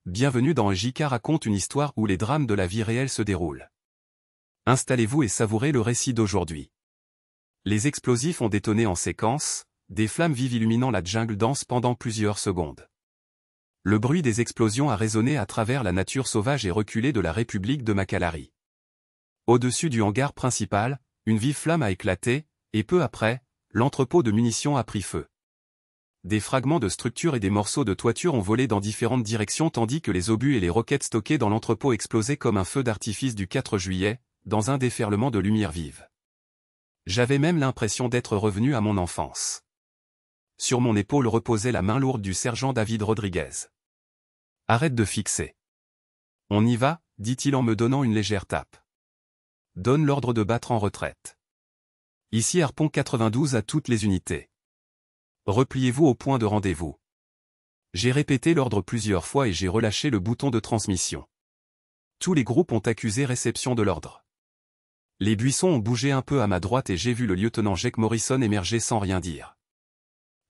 Bienvenue dans JK raconte une histoire où les drames de la vie réelle se déroulent. Installez-vous et savourez le récit d'aujourd'hui. Les explosifs ont détonné en séquence, des flammes vives illuminant la jungle dense pendant plusieurs secondes. Le bruit des explosions a résonné à travers la nature sauvage et reculée de la République de Makalari. Au-dessus du hangar principal, une vive flamme a éclaté, et peu après, l'entrepôt de munitions a pris feu. Des fragments de structures et des morceaux de toiture ont volé dans différentes directions tandis que les obus et les roquettes stockées dans l'entrepôt explosaient comme un feu d'artifice du 4 juillet, dans un déferlement de lumière vive. J'avais même l'impression d'être revenu à mon enfance. Sur mon épaule reposait la main lourde du sergent David Rodriguez. « Arrête de fixer. On y va, dit-il en me donnant une légère tape. Donne l'ordre de battre en retraite. Ici Harpon 92 à toutes les unités. Repliez-vous au point de rendez-vous. » J'ai répété l'ordre plusieurs fois et j'ai relâché le bouton de transmission. Tous les groupes ont accusé réception de l'ordre. Les buissons ont bougé un peu à ma droite et j'ai vu le lieutenant Jake Morrison émerger sans rien dire.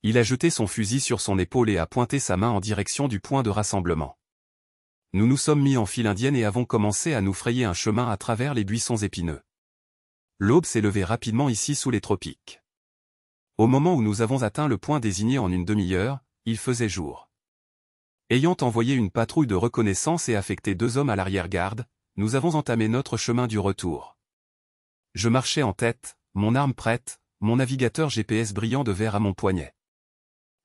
Il a jeté son fusil sur son épaule et a pointé sa main en direction du point de rassemblement. Nous nous sommes mis en file indienne et avons commencé à nous frayer un chemin à travers les buissons épineux. L'aube s'est levée rapidement ici sous les tropiques. Au moment où nous avons atteint le point désigné en une demi-heure, il faisait jour. Ayant envoyé une patrouille de reconnaissance et affecté 2 hommes à l'arrière-garde, nous avons entamé notre chemin du retour. Je marchais en tête, mon arme prête, mon navigateur GPS brillant de vert à mon poignet.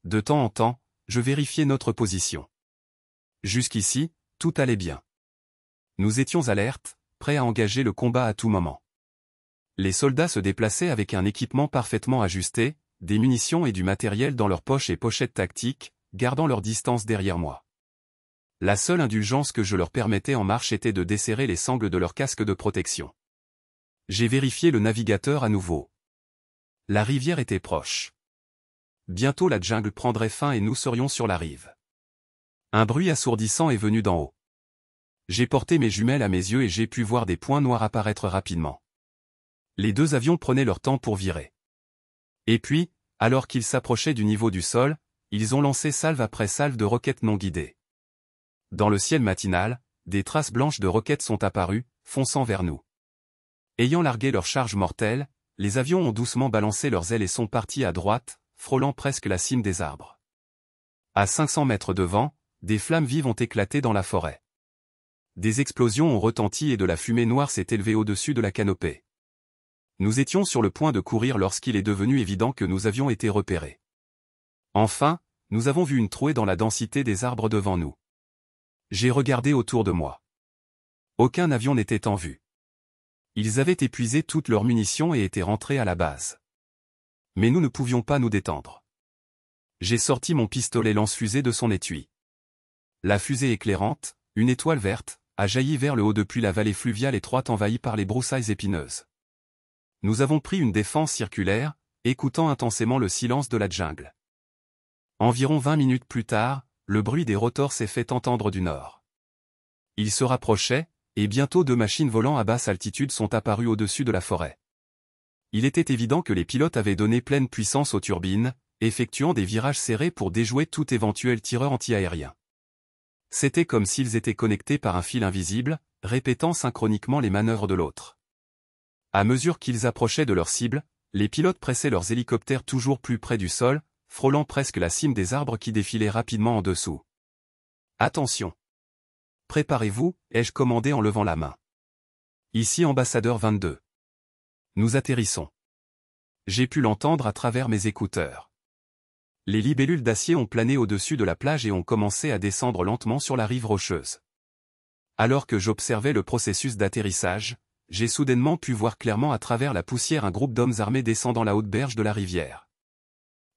De temps en temps, je vérifiais notre position. Jusqu'ici, tout allait bien. Nous étions alertes, prêts à engager le combat à tout moment. Les soldats se déplaçaient avec un équipement parfaitement ajusté, des munitions et du matériel dans leurs poches et pochettes tactiques, gardant leur distance derrière moi. La seule indulgence que je leur permettais en marche était de desserrer les sangles de leur casque de protection. J'ai vérifié le navigateur à nouveau. La rivière était proche. Bientôt la jungle prendrait fin et nous serions sur la rive. Un bruit assourdissant est venu d'en haut. J'ai porté mes jumelles à mes yeux et j'ai pu voir des points noirs apparaître rapidement. Les 2 avions prenaient leur temps pour virer. Et puis, alors qu'ils s'approchaient du niveau du sol, ils ont lancé salve après salve de roquettes non guidées. Dans le ciel matinal, des traces blanches de roquettes sont apparues, fonçant vers nous. Ayant largué leur charge mortelle, les avions ont doucement balancé leurs ailes et sont partis à droite, frôlant presque la cime des arbres. À 500 mètres devant, des flammes vives ont éclaté dans la forêt. Des explosions ont retenti et de la fumée noire s'est élevée au-dessus de la canopée. Nous étions sur le point de courir lorsqu'il est devenu évident que nous avions été repérés. Enfin, nous avons vu une trouée dans la densité des arbres devant nous. J'ai regardé autour de moi. Aucun avion n'était en vue. Ils avaient épuisé toutes leurs munitions et étaient rentrés à la base. Mais nous ne pouvions pas nous détendre. J'ai sorti mon pistolet lance-fusée de son étui. La fusée éclairante, une étoile verte, a jailli vers le haut depuis la vallée fluviale étroite envahie par les broussailles épineuses. Nous avons pris une défense circulaire, écoutant intensément le silence de la jungle. Environ 20 minutes plus tard, le bruit des rotors s'est fait entendre du nord. Ils se rapprochaient, et bientôt 2 machines volant à basse altitude sont apparues au-dessus de la forêt. Il était évident que les pilotes avaient donné pleine puissance aux turbines, effectuant des virages serrés pour déjouer tout éventuel tireur anti-aérien. C'était comme s'ils étaient connectés par un fil invisible, répétant synchroniquement les manœuvres de l'autre. À mesure qu'ils approchaient de leur cible, les pilotes pressaient leurs hélicoptères toujours plus près du sol, frôlant presque la cime des arbres qui défilaient rapidement en dessous. « Attention! Préparez-vous » ai-je commandé en levant la main. Ici Ambassadeur 22. Nous atterrissons. J'ai pu l'entendre à travers mes écouteurs. Les libellules d'acier ont plané au-dessus de la plage et ont commencé à descendre lentement sur la rive rocheuse. Alors que j'observais le processus d'atterrissage, j'ai soudainement pu voir clairement à travers la poussière un groupe d'hommes armés descendant la haute berge de la rivière.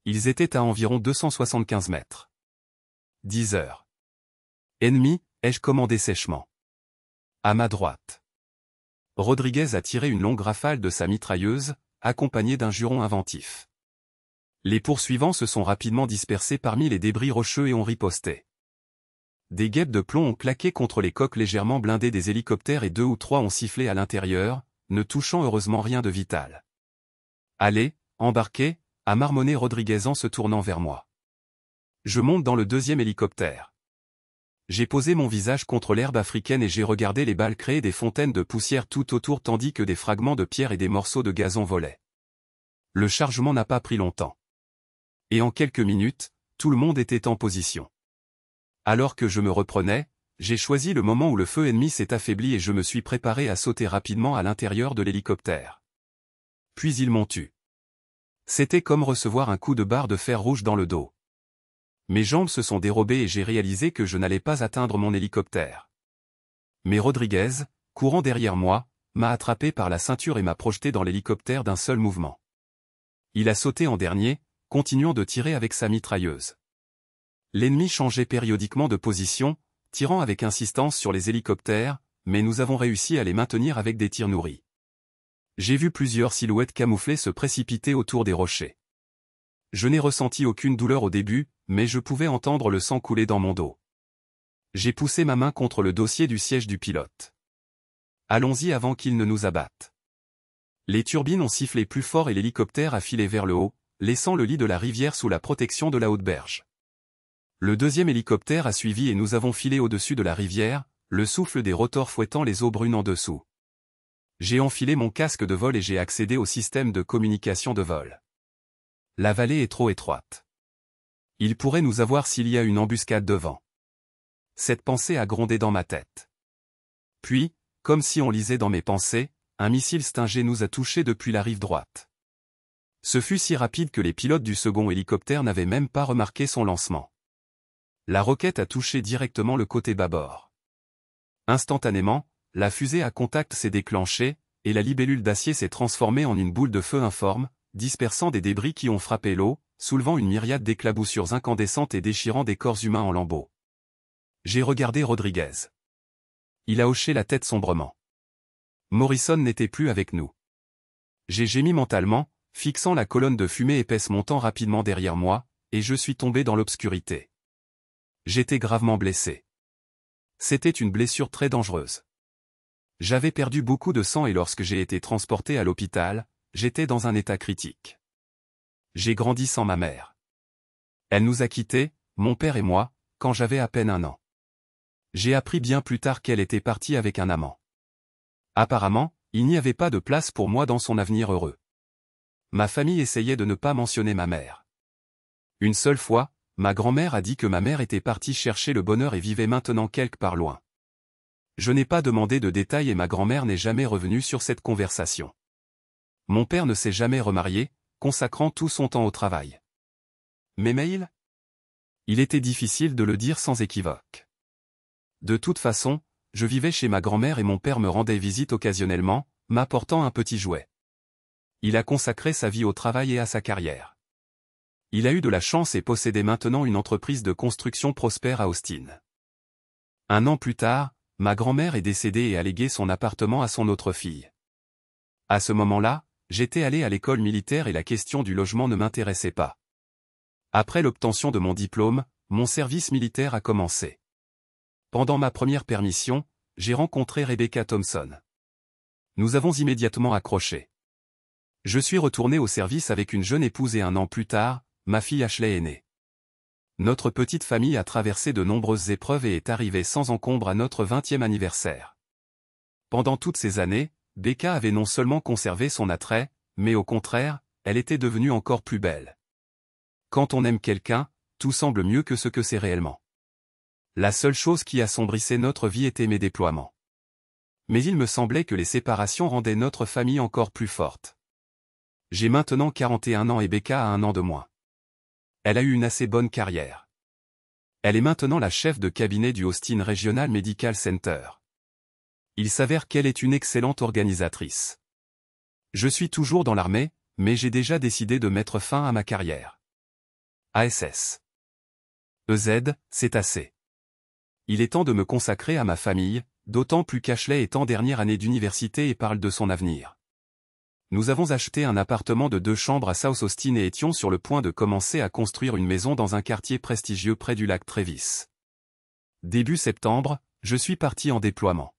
Ils étaient à environ 275 mètres. 10 heures. Ennemi, ai-je commandé sèchement. À ma droite. Rodriguez a tiré une longue rafale de sa mitrailleuse, accompagnée d'un juron inventif. Les poursuivants se sont rapidement dispersés parmi les débris rocheux et ont riposté. Des guêpes de plomb ont claqué contre les coques légèrement blindées des hélicoptères et 2 ou 3 ont sifflé à l'intérieur, ne touchant heureusement rien de vital. « Allez, embarquez » a marmonné Rodriguez en se tournant vers moi. Je monte dans le 2e hélicoptère. J'ai posé mon visage contre l'herbe africaine et j'ai regardé les balles créer des fontaines de poussière tout autour tandis que des fragments de pierre et des morceaux de gazon volaient. Le chargement n'a pas pris longtemps. Et en quelques minutes, tout le monde était en position. Alors que je me reprenais, j'ai choisi le moment où le feu ennemi s'est affaibli et je me suis préparé à sauter rapidement à l'intérieur de l'hélicoptère. Puis ils m'ont tué. C'était comme recevoir un coup de barre de fer rouge dans le dos. Mes jambes se sont dérobées et j'ai réalisé que je n'allais pas atteindre mon hélicoptère. Mais Rodriguez, courant derrière moi, m'a attrapé par la ceinture et m'a projeté dans l'hélicoptère d'un seul mouvement. Il a sauté en dernier, continuant de tirer avec sa mitrailleuse. L'ennemi changeait périodiquement de position, tirant avec insistance sur les hélicoptères, mais nous avons réussi à les maintenir avec des tirs nourris. J'ai vu plusieurs silhouettes camouflées se précipiter autour des rochers. Je n'ai ressenti aucune douleur au début, mais je pouvais entendre le sang couler dans mon dos. J'ai poussé ma main contre le dossier du siège du pilote. Allons-y avant qu'il ne nous abatte. Les turbines ont sifflé plus fort et l'hélicoptère a filé vers le haut, laissant le lit de la rivière sous la protection de la haute berge. Le deuxième hélicoptère a suivi et nous avons filé au-dessus de la rivière, le souffle des rotors fouettant les eaux brunes en dessous. J'ai enfilé mon casque de vol et j'ai accédé au système de communication de vol. La vallée est trop étroite. Il pourrait nous avoir s'il y a une embuscade devant. Cette pensée a grondé dans ma tête. Puis, comme si on lisait dans mes pensées, un missile Stinger nous a touchés depuis la rive droite. Ce fut si rapide que les pilotes du second hélicoptère n'avaient même pas remarqué son lancement. La roquette a touché directement le côté bâbord. Instantanément, la fusée à contact s'est déclenchée, et la libellule d'acier s'est transformée en une boule de feu informe, dispersant des débris qui ont frappé l'eau, soulevant une myriade d'éclaboussures incandescentes et déchirant des corps humains en lambeaux. J'ai regardé Rodriguez. Il a hoché la tête sombrement. Morrison n'était plus avec nous. J'ai gémi mentalement, fixant la colonne de fumée épaisse montant rapidement derrière moi, et je suis tombé dans l'obscurité. J'étais gravement blessé. C'était une blessure très dangereuse. J'avais perdu beaucoup de sang et lorsque j'ai été transporté à l'hôpital, j'étais dans un état critique. J'ai grandi sans ma mère. Elle nous a quittés, mon père et moi, quand j'avais à peine 1 an. J'ai appris bien plus tard qu'elle était partie avec un amant. Apparemment, il n'y avait pas de place pour moi dans son avenir heureux. Ma famille essayait de ne pas mentionner ma mère. Une seule fois, ma grand-mère a dit que ma mère était partie chercher le bonheur et vivait maintenant quelque part loin. Je n'ai pas demandé de détails et ma grand-mère n'est jamais revenue sur cette conversation. Mon père ne s'est jamais remarié, consacrant tout son temps au travail. Mes mails? Il était difficile de le dire sans équivoque. De toute façon, je vivais chez ma grand-mère et mon père me rendait visite occasionnellement, m'apportant un petit jouet. Il a consacré sa vie au travail et à sa carrière. Il a eu de la chance et possédait maintenant une entreprise de construction prospère à Austin. 1 an plus tard, ma grand-mère est décédée et a légué son appartement à son autre fille. À ce moment-là, j'étais allé à l'école militaire et la question du logement ne m'intéressait pas. Après l'obtention de mon diplôme, mon service militaire a commencé. Pendant ma première permission, j'ai rencontré Rebecca Thompson. Nous avons immédiatement accroché. Je suis retourné au service avec une jeune épouse et 1 an plus tard, ma fille Ashley est née. Notre petite famille a traversé de nombreuses épreuves et est arrivée sans encombre à notre 20e anniversaire. Pendant toutes ces années, Becca avait non seulement conservé son attrait, mais au contraire, elle était devenue encore plus belle. Quand on aime quelqu'un, tout semble mieux que ce que c'est réellement. La seule chose qui assombrissait notre vie était mes déploiements. Mais il me semblait que les séparations rendaient notre famille encore plus forte. J'ai maintenant 41 ans et Becca a 1 an de moins. Elle a eu une assez bonne carrière. Elle est maintenant la chef de cabinet du Austin Regional Medical Center. Il s'avère qu'elle est une excellente organisatrice. Je suis toujours dans l'armée, mais j'ai déjà décidé de mettre fin à ma carrière. ASS. EZ, c'est assez. Il est temps de me consacrer à ma famille, d'autant plus qu'Ashley est en dernière année d'université et parle de son avenir. Nous avons acheté un appartement de 2 chambres à South Austin et étions sur le point de commencer à construire une maison dans un quartier prestigieux près du lac Travis. Début septembre, je suis parti en déploiement.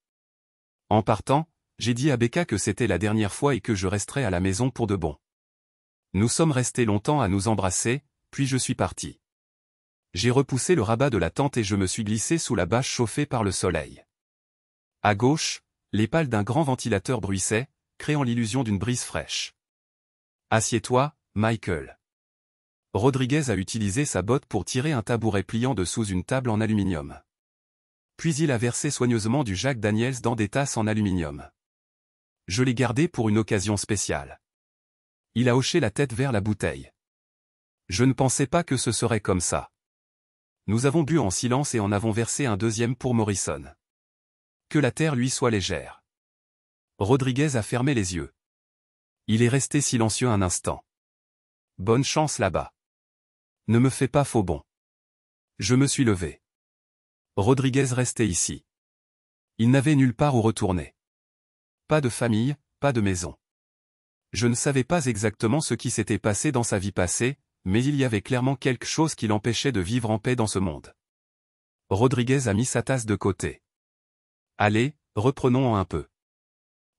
En partant, j'ai dit à Becca que c'était la dernière fois et que je resterais à la maison pour de bon. Nous sommes restés longtemps à nous embrasser, puis je suis parti. J'ai repoussé le rabat de la tente et je me suis glissé sous la bâche chauffée par le soleil. À gauche, les pales d'un grand ventilateur bruissaient, créant l'illusion d'une brise fraîche. « Assieds-toi, Michael. » Rodriguez a utilisé sa botte pour tirer un tabouret pliant de sous une table en aluminium. Puis il a versé soigneusement du Jack Daniels dans des tasses en aluminium. Je l'ai gardé pour une occasion spéciale. Il a hoché la tête vers la bouteille. Je ne pensais pas que ce serait comme ça. Nous avons bu en silence et en avons versé un deuxième pour Morrison. Que la terre lui soit légère. Rodriguez a fermé les yeux. Il est resté silencieux un instant. Bonne chance là-bas. Ne me fais pas faux bond. Je me suis levé. Rodriguez restait ici. Il n'avait nulle part où retourner. Pas de famille, pas de maison. Je ne savais pas exactement ce qui s'était passé dans sa vie passée, mais il y avait clairement quelque chose qui l'empêchait de vivre en paix dans ce monde. Rodriguez a mis sa tasse de côté. Allez, reprenons-en un peu.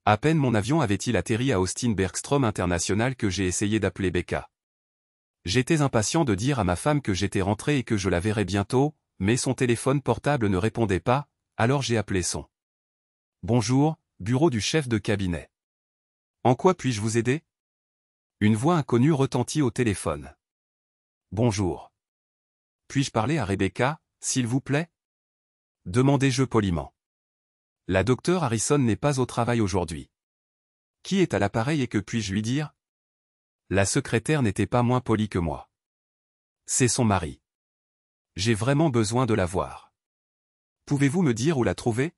À peine mon avion avait-il atterri à Austin Bergstrom International que j'ai essayé d'appeler Becca. J'étais impatient de dire à ma femme que j'étais rentré et que je la verrais bientôt, mais son téléphone portable ne répondait pas, alors j'ai appelé son. Bonjour, bureau du chef de cabinet. En quoi puis-je vous aider? Une voix inconnue retentit au téléphone. Bonjour. Puis-je parler à Rebecca, s'il vous plaît? Demandai-je poliment. La docteure Harrison n'est pas au travail aujourd'hui. Qui est à l'appareil et que puis-je lui dire? La secrétaire n'était pas moins polie que moi. C'est son mari. J'ai vraiment besoin de la voir. Pouvez-vous me dire où la trouver?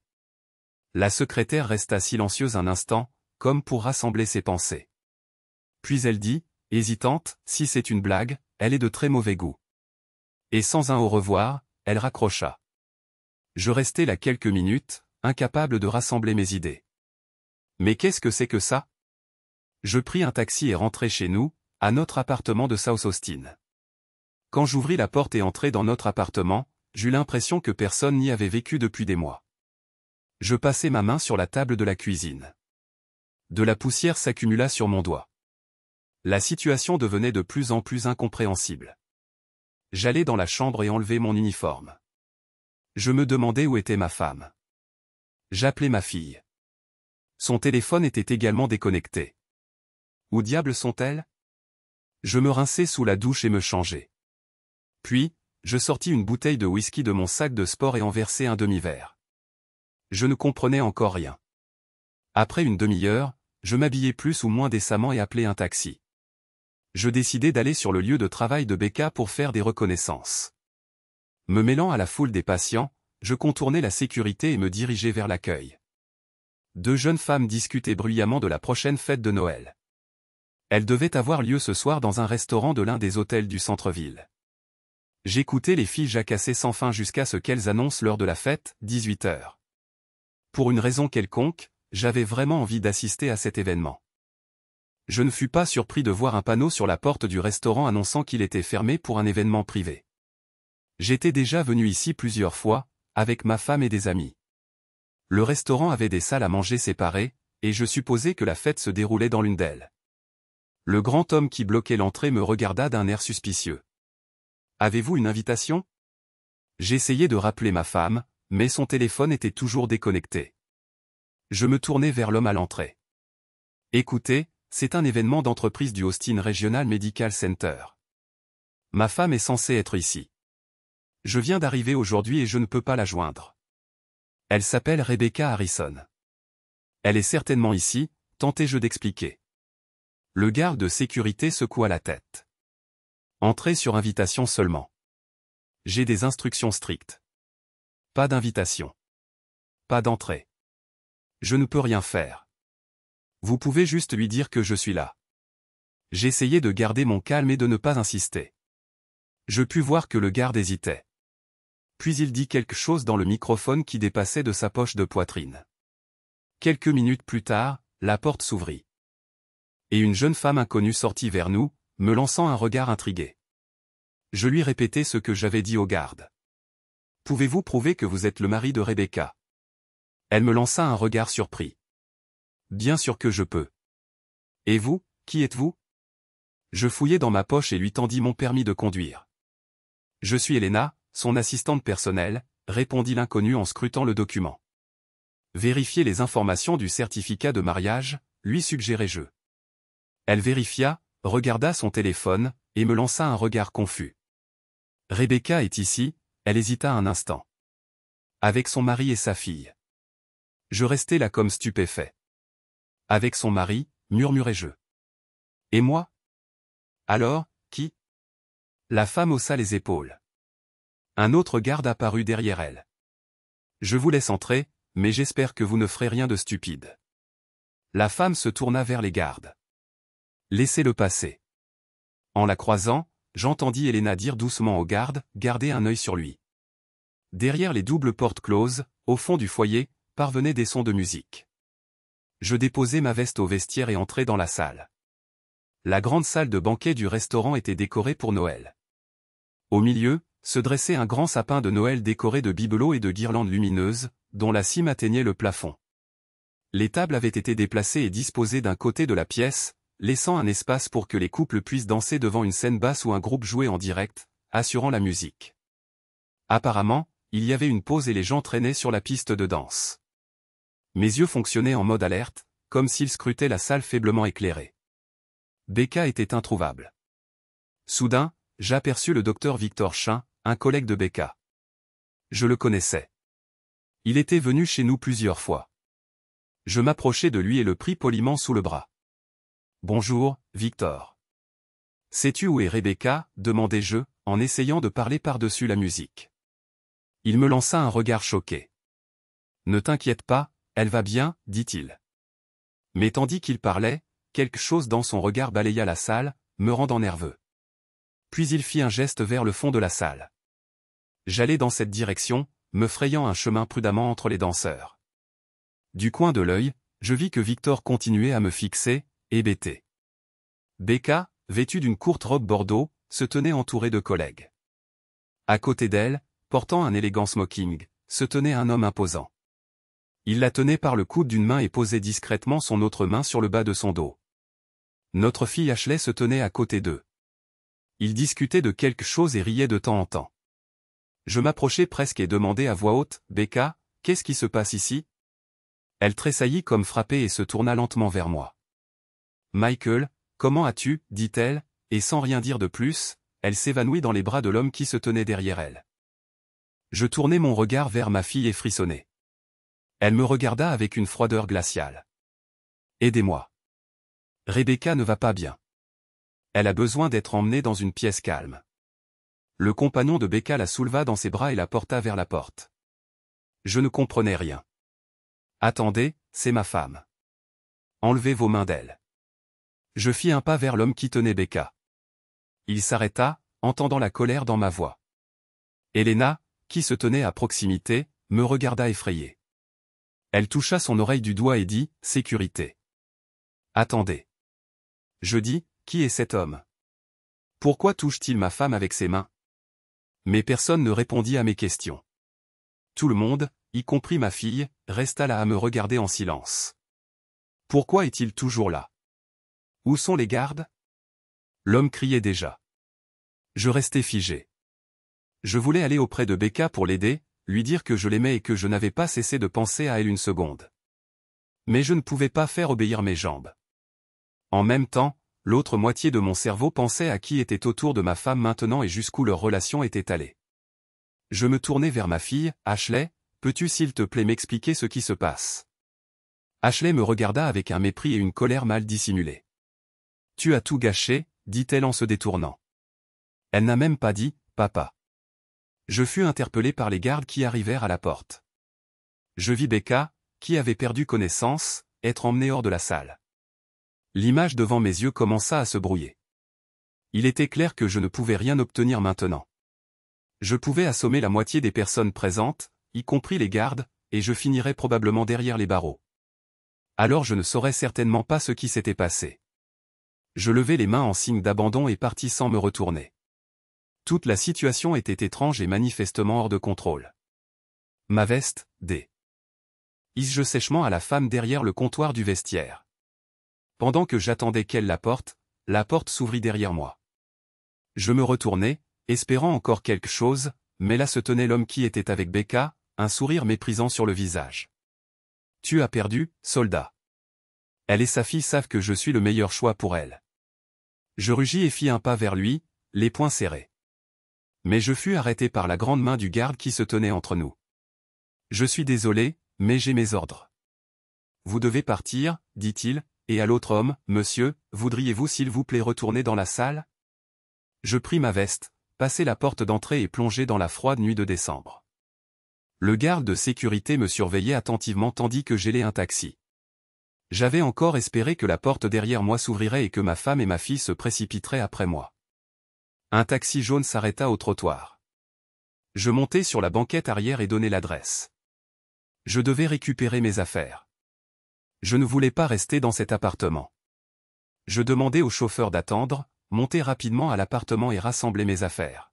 La secrétaire resta silencieuse un instant, comme pour rassembler ses pensées. Puis elle dit, hésitante, si c'est une blague, elle est de très mauvais goût. Et sans un au revoir, elle raccrocha. Je restai là quelques minutes, incapable de rassembler mes idées. Mais qu'est-ce que c'est que ça? Je pris un taxi et rentrai chez nous, à notre appartement de South Austin. Quand j'ouvris la porte et entrai dans notre appartement, j'eus l'impression que personne n'y avait vécu depuis des mois. Je passai ma main sur la table de la cuisine. De la poussière s'accumula sur mon doigt. La situation devenait de plus en plus incompréhensible. J'allai dans la chambre et enlevai mon uniforme. Je me demandais où était ma femme. J'appelai ma fille. Son téléphone était également déconnecté. Où diable sont-elles? Je me rinçai sous la douche et me changeai. Puis, je sortis une bouteille de whisky de mon sac de sport et en versai un demi-verre. Je ne comprenais encore rien. Après une demi-heure, je m'habillai plus ou moins décemment et appelai un taxi. Je décidai d'aller sur le lieu de travail de Becca pour faire des reconnaissances. Me mêlant à la foule des patients, je contournai la sécurité et me dirigeai vers l'accueil. Deux jeunes femmes discutaient bruyamment de la prochaine fête de Noël. Elle devait avoir lieu ce soir dans un restaurant de l'un des hôtels du centre-ville. J'écoutais les filles jacasser sans fin jusqu'à ce qu'elles annoncent l'heure de la fête, 18 h. Pour une raison quelconque, j'avais vraiment envie d'assister à cet événement. Je ne fus pas surpris de voir un panneau sur la porte du restaurant annonçant qu'il était fermé pour un événement privé. J'étais déjà venu ici plusieurs fois, avec ma femme et des amis. Le restaurant avait des salles à manger séparées, et je supposais que la fête se déroulait dans l'une d'elles. Le grand homme qui bloquait l'entrée me regarda d'un air suspicieux. « Avez-vous une invitation ?» J'essayais de rappeler ma femme, mais son téléphone était toujours déconnecté. Je me tournai vers l'homme à l'entrée. « Écoutez, c'est un événement d'entreprise du Austin Regional Medical Center. Ma femme est censée être ici. Je viens d'arriver aujourd'hui et je ne peux pas la joindre. Elle s'appelle Rebecca Harrison. Elle est certainement ici, tentai-je d'expliquer. Le garde de sécurité secoua la tête. Entrez sur invitation seulement. J'ai des instructions strictes. Pas d'invitation. Pas d'entrée. Je ne peux rien faire. Vous pouvez juste lui dire que je suis là. J'essayais de garder mon calme et de ne pas insister. Je pus voir que le garde hésitait. Puis il dit quelque chose dans le microphone qui dépassait de sa poche de poitrine. Quelques minutes plus tard, la porte s'ouvrit. Et une jeune femme inconnue sortit vers nous, me lançant un regard intrigué. Je lui répétai ce que j'avais dit au garde. « Pouvez-vous prouver que vous êtes le mari de Rebecca ?» Elle me lança un regard surpris. « Bien sûr que je peux. »« Et vous, qui êtes-vous » Je fouillai dans ma poche et lui tendis mon permis de conduire. Je suis Elena, son assistante personnelle, répondit l'inconnu en scrutant le document. Vérifiez les informations du certificat de mariage, lui suggérai-je. Elle vérifia, regarda son téléphone, et me lança un regard confus. Rebecca est ici, elle hésita un instant. Avec son mari et sa fille. Je restai là comme stupéfait. Avec son mari, murmurai-je. Et moi? Alors, qui? La femme haussa les épaules. Un autre garde apparut derrière elle. Je vous laisse entrer, mais j'espère que vous ne ferez rien de stupide. La femme se tourna vers les gardes. Laissez-le passer. En la croisant, j'entendis Elena dire doucement aux gardes, gardez un œil sur lui. Derrière les doubles portes closes, au fond du foyer, parvenaient des sons de musique. Je déposai ma veste au vestiaire et entrai dans la salle. La grande salle de banquet du restaurant était décorée pour Noël. Au milieu, se dressait un grand sapin de Noël décoré de bibelots et de guirlandes lumineuses, dont la cime atteignait le plafond. Les tables avaient été déplacées et disposées d'un côté de la pièce, laissant un espace pour que les couples puissent danser devant une scène basse où un groupe jouait en direct, assurant la musique. Apparemment, il y avait une pause et les gens traînaient sur la piste de danse. Mes yeux fonctionnaient en mode alerte, comme s'ils scrutaient la salle faiblement éclairée. Becca était introuvable. Soudain, j'aperçus le docteur Victor Chin, un collègue de Becca. Je le connaissais. Il était venu chez nous plusieurs fois. Je m'approchai de lui et le pris poliment sous le bras. « Bonjour, Victor. »« Sais-tu où est Rebecca ?» demandai-je, en essayant de parler par-dessus la musique. Il me lança un regard choqué. « Ne t'inquiète pas, elle va bien, dit-il. » Mais tandis qu'il parlait, quelque chose dans son regard balaya la salle, me rendant nerveux. Puis il fit un geste vers le fond de la salle. J'allai dans cette direction, me frayant un chemin prudemment entre les danseurs. Du coin de l'œil, je vis que Victor continuait à me fixer, hébété. Becca, vêtue d'une courte robe bordeaux, se tenait entourée de collègues. À côté d'elle, portant un élégant smoking, se tenait un homme imposant. Il la tenait par le coude d'une main et posait discrètement son autre main sur le bas de son dos. Notre fille Ashley se tenait à côté d'eux. Ils discutaient de quelque chose et riaient de temps en temps. Je m'approchai presque et demandai à voix haute, « Becca, qu'est-ce qui se passe ici ?» Elle tressaillit comme frappée et se tourna lentement vers moi. « Michael, comment as-tu » dit-elle, et sans rien dire de plus, elle s'évanouit dans les bras de l'homme qui se tenait derrière elle. Je tournai mon regard vers ma fille et frissonnai. Elle me regarda avec une froideur glaciale. « Aidez-moi. Rebecca ne va pas bien. Elle a besoin d'être emmenée dans une pièce calme. » Le compagnon de Becca la souleva dans ses bras et la porta vers la porte. Je ne comprenais rien. « Attendez, c'est ma femme. Enlevez vos mains d'elle. » Je fis un pas vers l'homme qui tenait Becca. Il s'arrêta, entendant la colère dans ma voix. Elena, qui se tenait à proximité, me regarda effrayée. Elle toucha son oreille du doigt et dit, « Sécurité. » Attendez. Je dis, « Qui est cet homme? Pourquoi touche-t-il ma femme avec ses mains ?» Mais personne ne répondit à mes questions. Tout le monde, y compris ma fille, resta là à me regarder en silence. Pourquoi est-il toujours là? Où sont les gardes? L'homme criait déjà. Je restai figé. Je voulais aller auprès de Becca pour l'aider, lui dire que je l'aimais et que je n'avais pas cessé de penser à elle une seconde. Mais je ne pouvais pas faire obéir mes jambes. En même temps, l'autre moitié de mon cerveau pensait à qui était autour de ma femme maintenant et jusqu'où leur relation était allée. Je me tournai vers ma fille, « Ashley, peux-tu s'il te plaît m'expliquer ce qui se passe ?» Ashley me regarda avec un mépris et une colère mal dissimulée. « Tu as tout gâché, » dit-elle en se détournant. Elle n'a même pas dit, « Papa ». Je fus interpellé par les gardes qui arrivèrent à la porte. Je vis Becca, qui avait perdu connaissance, être emmenée hors de la salle. L'image devant mes yeux commença à se brouiller. Il était clair que je ne pouvais rien obtenir maintenant. Je pouvais assommer la moitié des personnes présentes, y compris les gardes, et je finirais probablement derrière les barreaux. Alors je ne saurais certainement pas ce qui s'était passé. Je levai les mains en signe d'abandon et partis sans me retourner. Toute la situation était étrange et manifestement hors de contrôle. Ma veste, dis-je sèchement à la femme derrière le comptoir du vestiaire. Pendant que j'attendais qu'elle la porte s'ouvrit derrière moi. Je me retournai, espérant encore quelque chose, mais là se tenait l'homme qui était avec Becca, un sourire méprisant sur le visage. « Tu as perdu, soldat. Elle et sa fille savent que je suis le meilleur choix pour elle. » Je rugis et fis un pas vers lui, les poings serrés. Mais je fus arrêté par la grande main du garde qui se tenait entre nous. « Je suis désolé, mais j'ai mes ordres. »« Vous devez partir, dit-il, et à l'autre homme, « Monsieur, voudriez-vous s'il vous plaît retourner dans la salle ?» Je pris ma veste, passai la porte d'entrée et plongeai dans la froide nuit de décembre. Le garde de sécurité me surveillait attentivement tandis que j'élais un taxi. J'avais encore espéré que la porte derrière moi s'ouvrirait et que ma femme et ma fille se précipiteraient après moi. Un taxi jaune s'arrêta au trottoir. Je montai sur la banquette arrière et donnai l'adresse. Je devais récupérer mes affaires. Je ne voulais pas rester dans cet appartement. Je demandai au chauffeur d'attendre, montai rapidement à l'appartement et rassemblai mes affaires.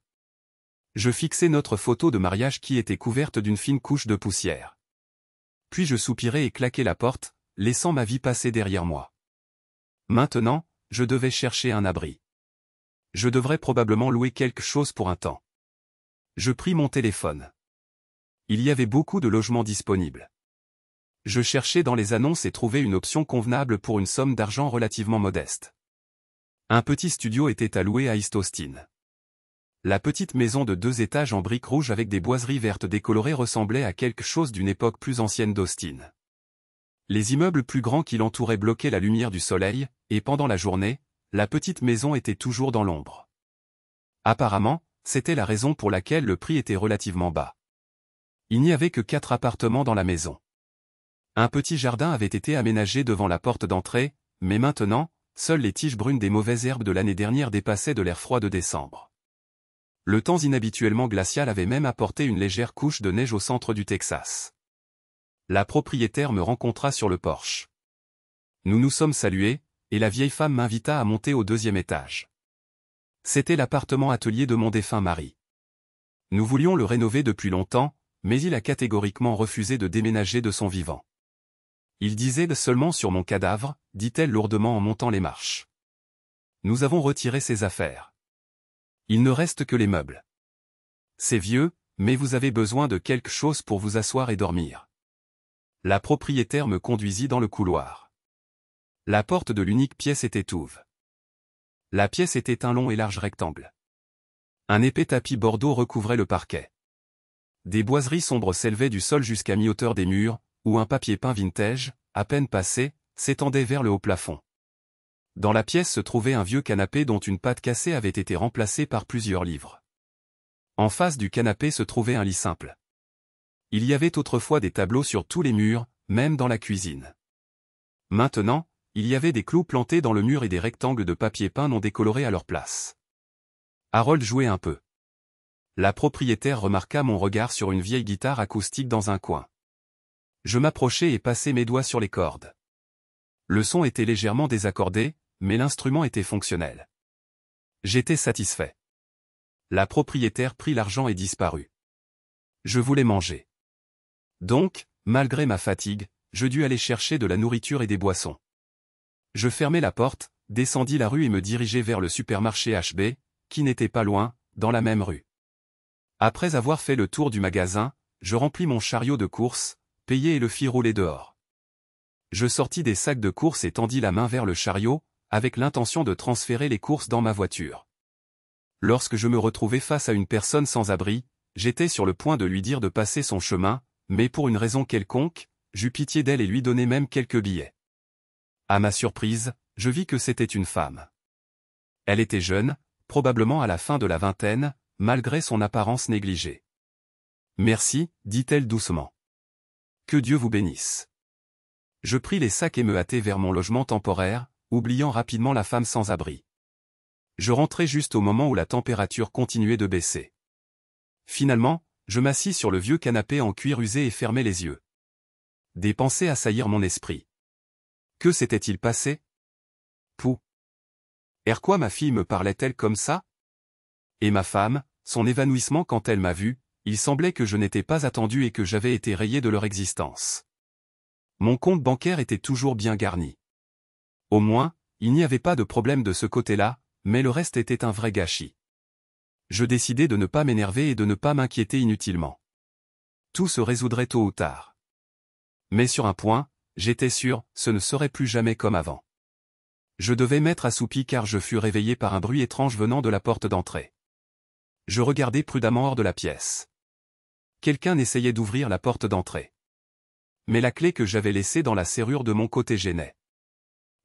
Je fixai notre photo de mariage qui était couverte d'une fine couche de poussière. Puis je soupirai et claquai la porte, laissant ma vie passer derrière moi. Maintenant, je devais chercher un abri. Je devrais probablement louer quelque chose pour un temps. Je pris mon téléphone. Il y avait beaucoup de logements disponibles. Je cherchai dans les annonces et trouvai une option convenable pour une somme d'argent relativement modeste. Un petit studio était à louer à East Austin. La petite maison de 2 étages en briques rouges avec des boiseries vertes décolorées ressemblait à quelque chose d'une époque plus ancienne d'Austin. Les immeubles plus grands qui l'entouraient bloquaient la lumière du soleil, et pendant la journée, la petite maison était toujours dans l'ombre. Apparemment, c'était la raison pour laquelle le prix était relativement bas. Il n'y avait que 4 appartements dans la maison. Un petit jardin avait été aménagé devant la porte d'entrée, mais maintenant, seules les tiges brunes des mauvaises herbes de l'année dernière dépassaient de l'air froid de décembre. Le temps inhabituellement glacial avait même apporté une légère couche de neige au centre du Texas. La propriétaire me rencontra sur le porche. Nous nous sommes salués, et la vieille femme m'invita à monter au 2e étage. C'était l'appartement atelier de mon défunt mari. Nous voulions le rénover depuis longtemps, mais il a catégoriquement refusé de déménager de son vivant. Il disait seulement sur mon cadavre, dit-elle lourdement en montant les marches. Nous avons retiré ses affaires. Il ne reste que les meubles. C'est vieux, mais vous avez besoin de quelque chose pour vous asseoir et dormir. La propriétaire me conduisit dans le couloir. La porte de l'unique pièce était ouverte. La pièce était un long et large rectangle. Un épais tapis bordeaux recouvrait le parquet. Des boiseries sombres s'élevaient du sol jusqu'à mi-hauteur des murs, où un papier peint vintage, à peine passé, s'étendait vers le haut plafond. Dans la pièce se trouvait un vieux canapé dont une patte cassée avait été remplacée par plusieurs livres. En face du canapé se trouvait un lit simple. Il y avait autrefois des tableaux sur tous les murs, même dans la cuisine. Maintenant, il y avait des clous plantés dans le mur et des rectangles de papier peint non décolorés à leur place. Harold jouait un peu. La propriétaire remarqua mon regard sur une vieille guitare acoustique dans un coin. Je m'approchai et passai mes doigts sur les cordes. Le son était légèrement désaccordé, mais l'instrument était fonctionnel. J'étais satisfait. La propriétaire prit l'argent et disparut. Je voulais manger. Donc, malgré ma fatigue, je dus aller chercher de la nourriture et des boissons. Je fermai la porte, descendis la rue et me dirigeai vers le supermarché HB, qui n'était pas loin, dans la même rue. Après avoir fait le tour du magasin, je remplis mon chariot de courses, payai et le fis rouler dehors. Je sortis des sacs de courses et tendis la main vers le chariot, avec l'intention de transférer les courses dans ma voiture. Lorsque je me retrouvai face à une personne sans abri, j'étais sur le point de lui dire de passer son chemin, mais pour une raison quelconque, j'eus pitié d'elle et lui donnai même quelques billets. À ma surprise, je vis que c'était une femme. Elle était jeune, probablement à la fin de la vingtaine, malgré son apparence négligée. « Merci, dit-elle doucement. Que Dieu vous bénisse. » Je pris les sacs et me hâtai vers mon logement temporaire, oubliant rapidement la femme sans abri. Je rentrai juste au moment où la température continuait de baisser. Finalement, je m'assis sur le vieux canapé en cuir usé et fermai les yeux. Des pensées assaillirent mon esprit. Que s'était-il passé? Pouh! Quoi ma fille me parlait-elle comme ça? Et ma femme, son évanouissement quand elle m'a vu, il semblait que je n'étais pas attendu et que j'avais été rayé de leur existence. Mon compte bancaire était toujours bien garni. Au moins, il n'y avait pas de problème de ce côté-là, mais le reste était un vrai gâchis. Je décidai de ne pas m'énerver et de ne pas m'inquiéter inutilement. Tout se résoudrait tôt ou tard. Mais sur un point, j'étais sûr, ce ne serait plus jamais comme avant. Je devais m'être assoupi car je fus réveillé par un bruit étrange venant de la porte d'entrée. Je regardai prudemment hors de la pièce. Quelqu'un essayait d'ouvrir la porte d'entrée. Mais la clé que j'avais laissée dans la serrure de mon côté gênait.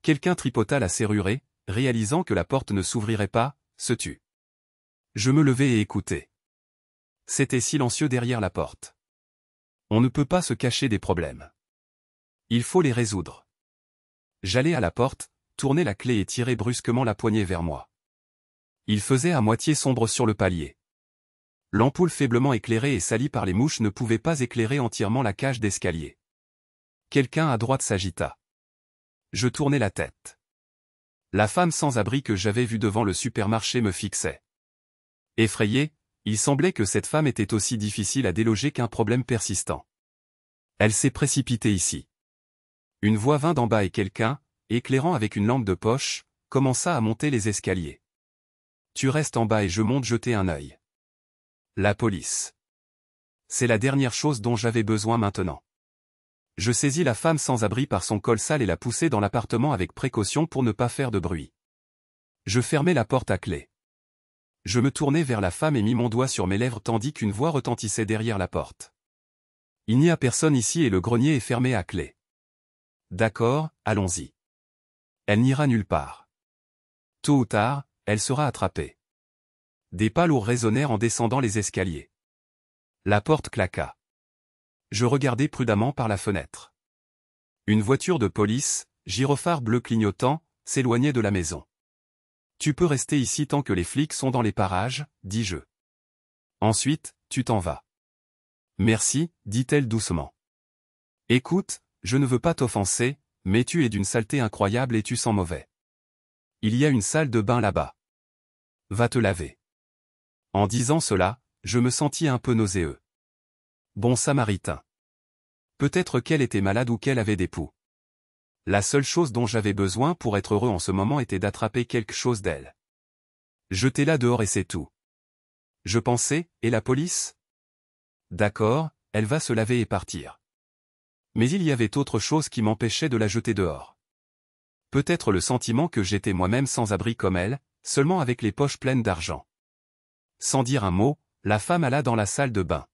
Quelqu'un tripota la serrure et, réalisant que la porte ne s'ouvrirait pas, se tut. Je me levai et écoutai. C'était silencieux derrière la porte. On ne peut pas se cacher des problèmes. Il faut les résoudre. J'allai à la porte, tournai la clé et tirai brusquement la poignée vers moi. Il faisait à moitié sombre sur le palier. L'ampoule faiblement éclairée et salie par les mouches ne pouvait pas éclairer entièrement la cage d'escalier. Quelqu'un à droite s'agita. Je tournai la tête. La femme sans abri que j'avais vue devant le supermarché me fixait. Effrayé, il semblait que cette femme était aussi difficile à déloger qu'un problème persistant. Elle s'est précipitée ici. Une voix vint d'en bas et quelqu'un, éclairant avec une lampe de poche, commença à monter les escaliers. Tu restes en bas et je monte jeter un œil. La police. C'est la dernière chose dont j'avais besoin maintenant. Je saisis la femme sans abri par son col sale et la poussai dans l'appartement avec précaution pour ne pas faire de bruit. Je fermai la porte à clé. Je me tournai vers la femme et mis mon doigt sur mes lèvres tandis qu'une voix retentissait derrière la porte. Il n'y a personne ici et le grenier est fermé à clé. D'accord, allons-y. Elle n'ira nulle part. Tôt ou tard, elle sera attrapée. Des pas lourds résonnèrent en descendant les escaliers. La porte claqua. Je regardai prudemment par la fenêtre. Une voiture de police, gyrophare bleu clignotant, s'éloignait de la maison. Tu peux rester ici tant que les flics sont dans les parages, dis-je. Ensuite, tu t'en vas. Merci, dit-elle doucement. Écoute, je ne veux pas t'offenser, mais tu es d'une saleté incroyable et tu sens mauvais. Il y a une salle de bain là-bas. Va te laver. En disant cela, je me sentis un peu nauséeux. Bon samaritain. Peut-être qu'elle était malade ou qu'elle avait des poux. La seule chose dont j'avais besoin pour être heureux en ce moment était d'attraper quelque chose d'elle. Jetez-la dehors et c'est tout. Je pensais, et la police? D'accord, elle va se laver et partir. Mais il y avait autre chose qui m'empêchait de la jeter dehors. Peut-être le sentiment que j'étais moi-même sans abri comme elle, seulement avec les poches pleines d'argent. Sans dire un mot, la femme alla dans la salle de bain.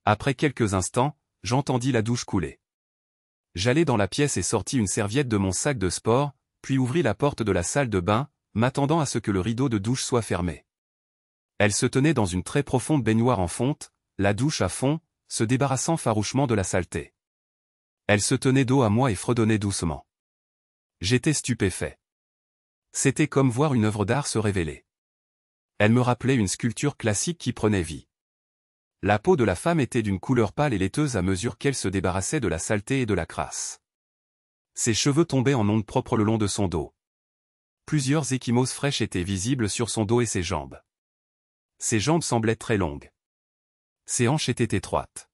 Après quelques instants, j'entendis la douche couler. J'allai dans la pièce et sortis une serviette de mon sac de sport, puis ouvris la porte de la salle de bain, m'attendant à ce que le rideau de douche soit fermé. Elle se tenait dans une très profonde baignoire en fonte, la douche à fond, se débarrassant farouchement de la saleté. Elle se tenait dos à moi et fredonnait doucement. J'étais stupéfait. C'était comme voir une œuvre d'art se révéler. Elle me rappelait une sculpture classique qui prenait vie. La peau de la femme était d'une couleur pâle et laiteuse à mesure qu'elle se débarrassait de la saleté et de la crasse. Ses cheveux tombaient en ondes propres le long de son dos. Plusieurs ecchymoses fraîches étaient visibles sur son dos et ses jambes. Ses jambes semblaient très longues. Ses hanches étaient étroites.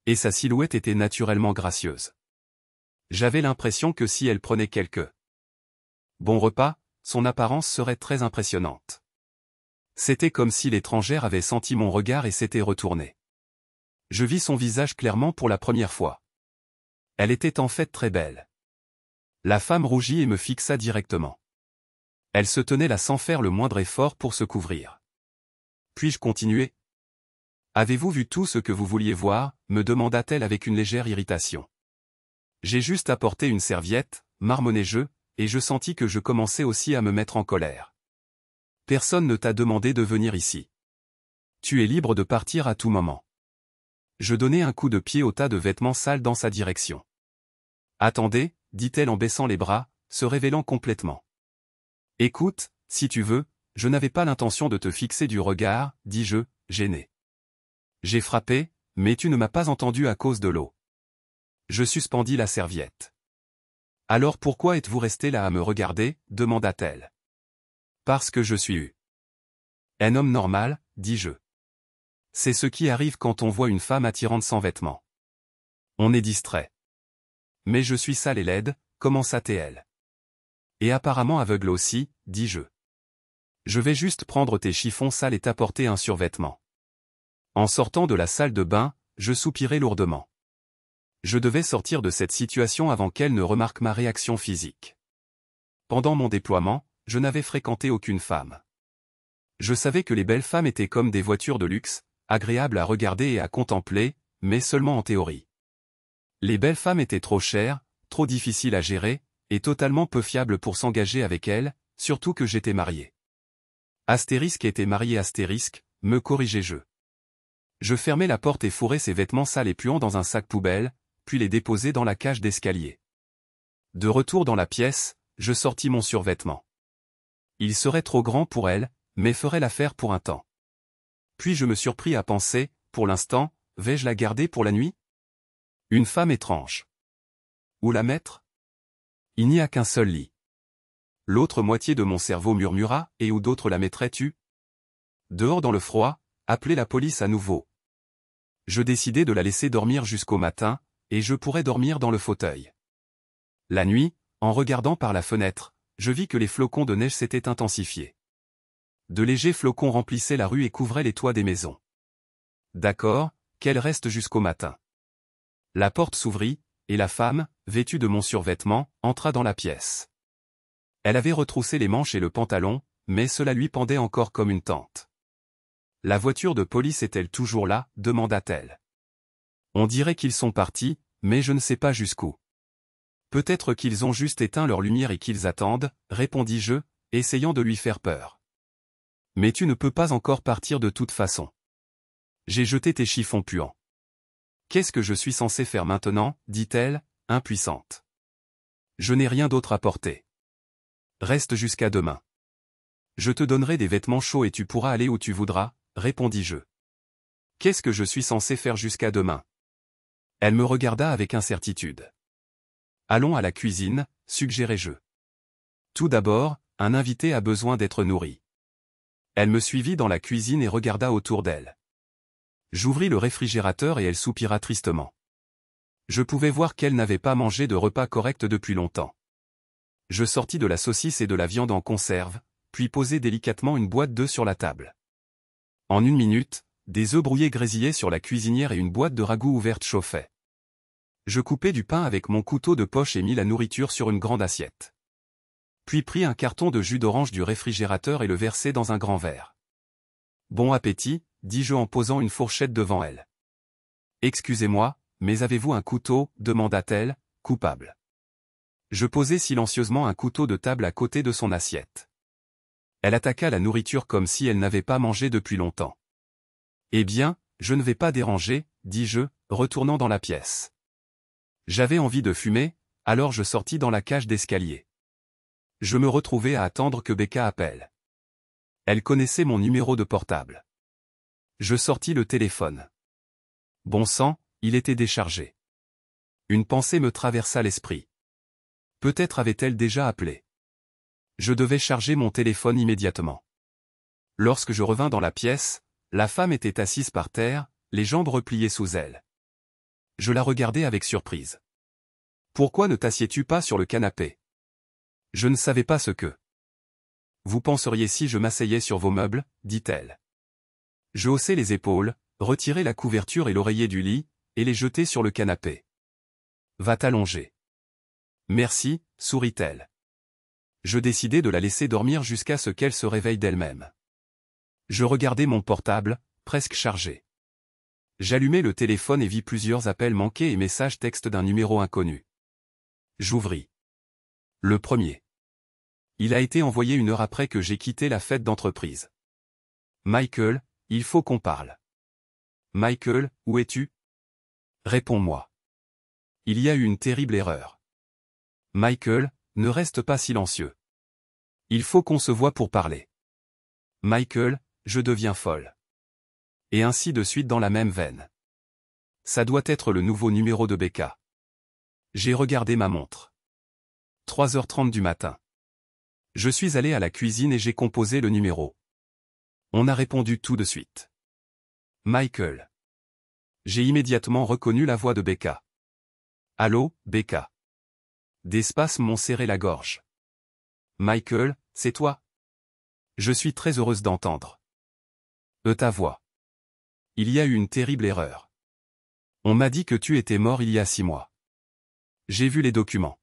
Et sa silhouette était naturellement gracieuse. J'avais l'impression que si elle prenait quelque bon repas, son apparence serait très impressionnante. C'était comme si l'étrangère avait senti mon regard et s'était retournée. Je vis son visage clairement pour la première fois. Elle était en fait très belle. La femme rougit et me fixa directement. Elle se tenait là sans faire le moindre effort pour se couvrir. Puis-je continuer? Avez-vous vu tout ce que vous vouliez voir? Me demanda-t-elle avec une légère irritation. J'ai juste apporté une serviette, marmonnai-je, et je sentis que je commençais aussi à me mettre en colère. Personne ne t'a demandé de venir ici. Tu es libre de partir à tout moment. Je donnai un coup de pied au tas de vêtements sales dans sa direction. Attendez, dit-elle en baissant les bras, se révélant complètement. Écoute, si tu veux, je n'avais pas l'intention de te fixer du regard, dis-je, gêné. J'ai frappé, mais tu ne m'as pas entendu à cause de l'eau. Je suspendis la serviette. Alors pourquoi êtes-vous resté là à me regarder? Demanda-t-elle. Parce que je suis un homme normal, dis-je. C'est ce qui arrive quand on voit une femme attirante sans vêtements. On est distrait. Mais je suis sale et laide, commença-t-elle. Et apparemment aveugle aussi, dis-je. Je vais juste prendre tes chiffons sales et t'apporter un survêtement. En sortant de la salle de bain, je soupirai lourdement. Je devais sortir de cette situation avant qu'elle ne remarque ma réaction physique. Pendant mon déploiement, je n'avais fréquenté aucune femme. Je savais que les belles femmes étaient comme des voitures de luxe, agréables à regarder et à contempler, mais seulement en théorie. Les belles femmes étaient trop chères, trop difficiles à gérer, et totalement peu fiables pour s'engager avec elles, surtout que j'étais marié. Astérisque était marié astérisque, me corrigeai-je. Je fermai la porte et fourrai ses vêtements sales et puants dans un sac poubelle, puis les déposai dans la cage d'escalier. De retour dans la pièce, je sortis mon survêtement. Il serait trop grand pour elle, mais ferait l'affaire pour un temps. Puis je me surpris à penser, pour l'instant, vais-je la garder pour la nuit? Une femme étrange. Où la mettre? Il n'y a qu'un seul lit. L'autre moitié de mon cerveau murmura, et où d'autre la mettrais-tu? Dehors dans le froid, appeler la police à nouveau. Je décidai de la laisser dormir jusqu'au matin, et je pourrais dormir dans le fauteuil. La nuit, en regardant par la fenêtre, je vis que les flocons de neige s'étaient intensifiés. De légers flocons remplissaient la rue et couvraient les toits des maisons. D'accord, qu'elle reste jusqu'au matin. La porte s'ouvrit, et la femme, vêtue de mon survêtement, entra dans la pièce. Elle avait retroussé les manches et le pantalon, mais cela lui pendait encore comme une tente. La voiture de police est-elle toujours là? Demanda-t-elle. On dirait qu'ils sont partis, mais je ne sais pas jusqu'où. Peut-être qu'ils ont juste éteint leur lumière et qu'ils attendent, répondis-je, essayant de lui faire peur. Mais tu ne peux pas encore partir de toute façon. J'ai jeté tes chiffons puants. Qu'est-ce que je suis censé faire maintenant? Dit-elle, impuissante. Je n'ai rien d'autre à porter. Reste jusqu'à demain. Je te donnerai des vêtements chauds et tu pourras aller où tu voudras, répondis-je. Qu'est-ce que je suis censé faire jusqu'à demain? Elle me regarda avec incertitude. Allons à la cuisine, suggérai-je. Tout d'abord, un invité a besoin d'être nourri. Elle me suivit dans la cuisine et regarda autour d'elle. J'ouvris le réfrigérateur et elle soupira tristement. Je pouvais voir qu'elle n'avait pas mangé de repas correct depuis longtemps. Je sortis de la saucisse et de la viande en conserve, puis posai délicatement une boîte d'œufs sur la table. En une minute, des œufs brouillés grésillaient sur la cuisinière et une boîte de ragoût ouverte chauffait. Je coupai du pain avec mon couteau de poche et mis la nourriture sur une grande assiette. Puis pris un carton de jus d'orange du réfrigérateur et le versai dans un grand verre. Bon appétit, dis-je en posant une fourchette devant elle. Excusez-moi, mais avez-vous un couteau? Demanda-t-elle, coupable. Je posai silencieusement un couteau de table à côté de son assiette. Elle attaqua la nourriture comme si elle n'avait pas mangé depuis longtemps. Eh bien, je ne vais pas déranger, dis-je, retournant dans la pièce. J'avais envie de fumer, alors je sortis dans la cage d'escalier. Je me retrouvai à attendre que Becca appelle. Elle connaissait mon numéro de portable. Je sortis le téléphone. Bon sang, il était déchargé. Une pensée me traversa l'esprit. Peut-être avait-elle déjà appelé. Je devais charger mon téléphone immédiatement. Lorsque je revins dans la pièce, la femme était assise par terre, les jambes repliées sous elle. Je la regardai avec surprise. Pourquoi ne t'assieds-tu pas sur le canapé? Je ne savais pas ce que vous penseriez si je m'asseyais sur vos meubles, dit-elle. Je haussai les épaules, retirai la couverture et l'oreiller du lit, et les jetai sur le canapé. Va t'allonger. Merci, sourit-elle. Je décidai de la laisser dormir jusqu'à ce qu'elle se réveille d'elle-même. Je regardai mon portable, presque chargé. J'allumai le téléphone et vis plusieurs appels manqués et messages textes d'un numéro inconnu. J'ouvris. Le premier. Il a été envoyé 1 heure après que j'ai quitté la fête d'entreprise. Michael, il faut qu'on parle. Michael, où es-tu? Réponds-moi. Il y a eu une terrible erreur. Michael, ne reste pas silencieux. Il faut qu'on se voie pour parler. Michael, je deviens folle. Et ainsi de suite dans la même veine. Ça doit être le nouveau numéro de Becca. J'ai regardé ma montre. 3h30 du matin. Je suis allé à la cuisine et j'ai composé le numéro. On a répondu tout de suite. Michael. J'ai immédiatement reconnu la voix de Becca. Allô, Becca. Des spasmes m'ont serré la gorge. Michael, c'est toi? Je suis très heureuse d'entendre. Ta voix. Il y a eu une terrible erreur. On m'a dit que tu étais mort il y a 6 mois. J'ai vu les documents.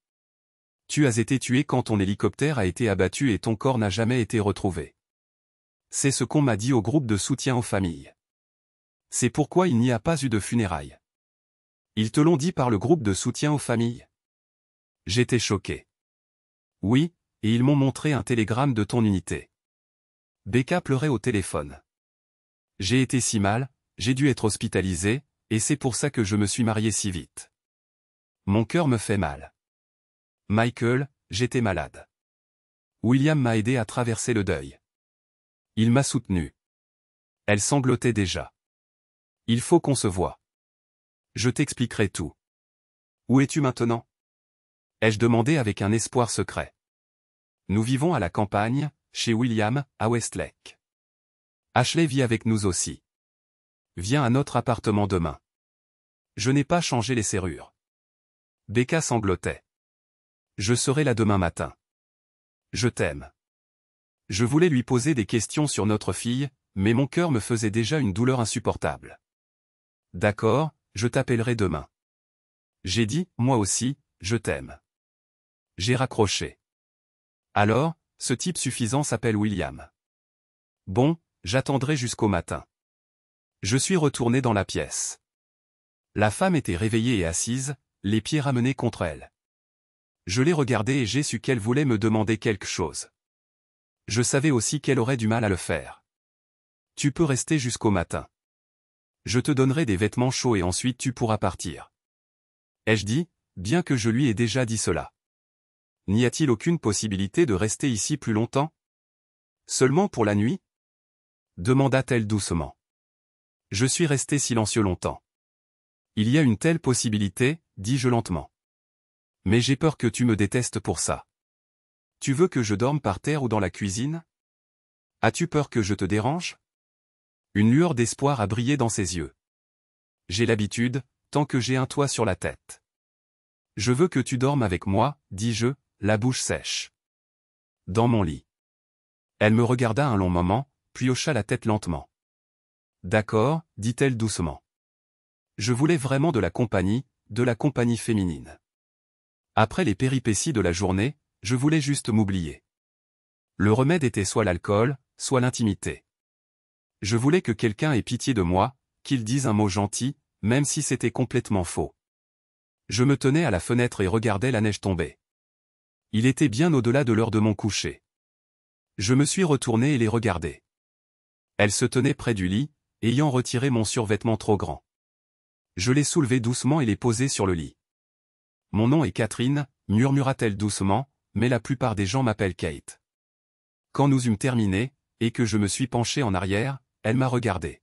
Tu as été tué quand ton hélicoptère a été abattu et ton corps n'a jamais été retrouvé. C'est ce qu'on m'a dit au groupe de soutien aux familles. C'est pourquoi il n'y a pas eu de funérailles. Ils te l'ont dit par le groupe de soutien aux familles? J'étais choqué. Oui, et ils m'ont montré un télégramme de ton unité. Becca pleurait au téléphone. J'ai été si mal, j'ai dû être hospitalisé, et c'est pour ça que je me suis marié si vite. Mon cœur me fait mal. Michael, j'étais malade. William m'a aidé à traverser le deuil. Il m'a soutenu. Elle sanglotait déjà. Il faut qu'on se voie. Je t'expliquerai tout. Où es-tu maintenant? Ai-je demandé avec un espoir secret. Nous vivons à la campagne, chez William, à Westlake. Ashley vit avec nous aussi. Viens à notre appartement demain. Je n'ai pas changé les serrures. Becca sanglotait. Je serai là demain matin. Je t'aime. Je voulais lui poser des questions sur notre fille, mais mon cœur me faisait déjà une douleur insupportable. D'accord, je t'appellerai demain. J'ai dit, moi aussi, je t'aime. J'ai raccroché. Alors, ce type suffisant s'appelle William. Bon, j'attendrai jusqu'au matin. Je suis retourné dans la pièce. La femme était réveillée et assise, les pieds ramenés contre elle. Je l'ai regardée et j'ai su qu'elle voulait me demander quelque chose. Je savais aussi qu'elle aurait du mal à le faire. Tu peux rester jusqu'au matin. Je te donnerai des vêtements chauds et ensuite tu pourras partir. Ai-je dit, bien que je lui ai déjà dit cela. N'y a-t-il aucune possibilité de rester ici plus longtemps? Seulement pour la nuit? Demanda-t-elle doucement. Je suis resté silencieux longtemps. Il y a une telle possibilité, dis-je lentement. Mais j'ai peur que tu me détestes pour ça. Tu veux que je dorme par terre ou dans la cuisine? As-tu peur que je te dérange? Une lueur d'espoir a brillé dans ses yeux. J'ai l'habitude, tant que j'ai un toit sur la tête. Je veux que tu dormes avec moi, dis-je, la bouche sèche. Dans mon lit. Elle me regarda un long moment, puis hocha la tête lentement. D'accord, dit-elle doucement. Je voulais vraiment de la compagnie féminine. Après les péripéties de la journée, je voulais juste m'oublier. Le remède était soit l'alcool, soit l'intimité. Je voulais que quelqu'un ait pitié de moi, qu'il dise un mot gentil, même si c'était complètement faux. Je me tenais à la fenêtre et regardais la neige tomber. Il était bien au-delà de l'heure de mon coucher. Je me suis retourné et les regardais. Elle se tenait près du lit, ayant retiré mon survêtement trop grand. Je l'ai soulevé doucement et l'ai posé sur le lit. Mon nom est Catherine, murmura-t-elle doucement, mais la plupart des gens m'appellent Kate. Quand nous eûmes terminé, et que je me suis penché en arrière, elle m'a regardé.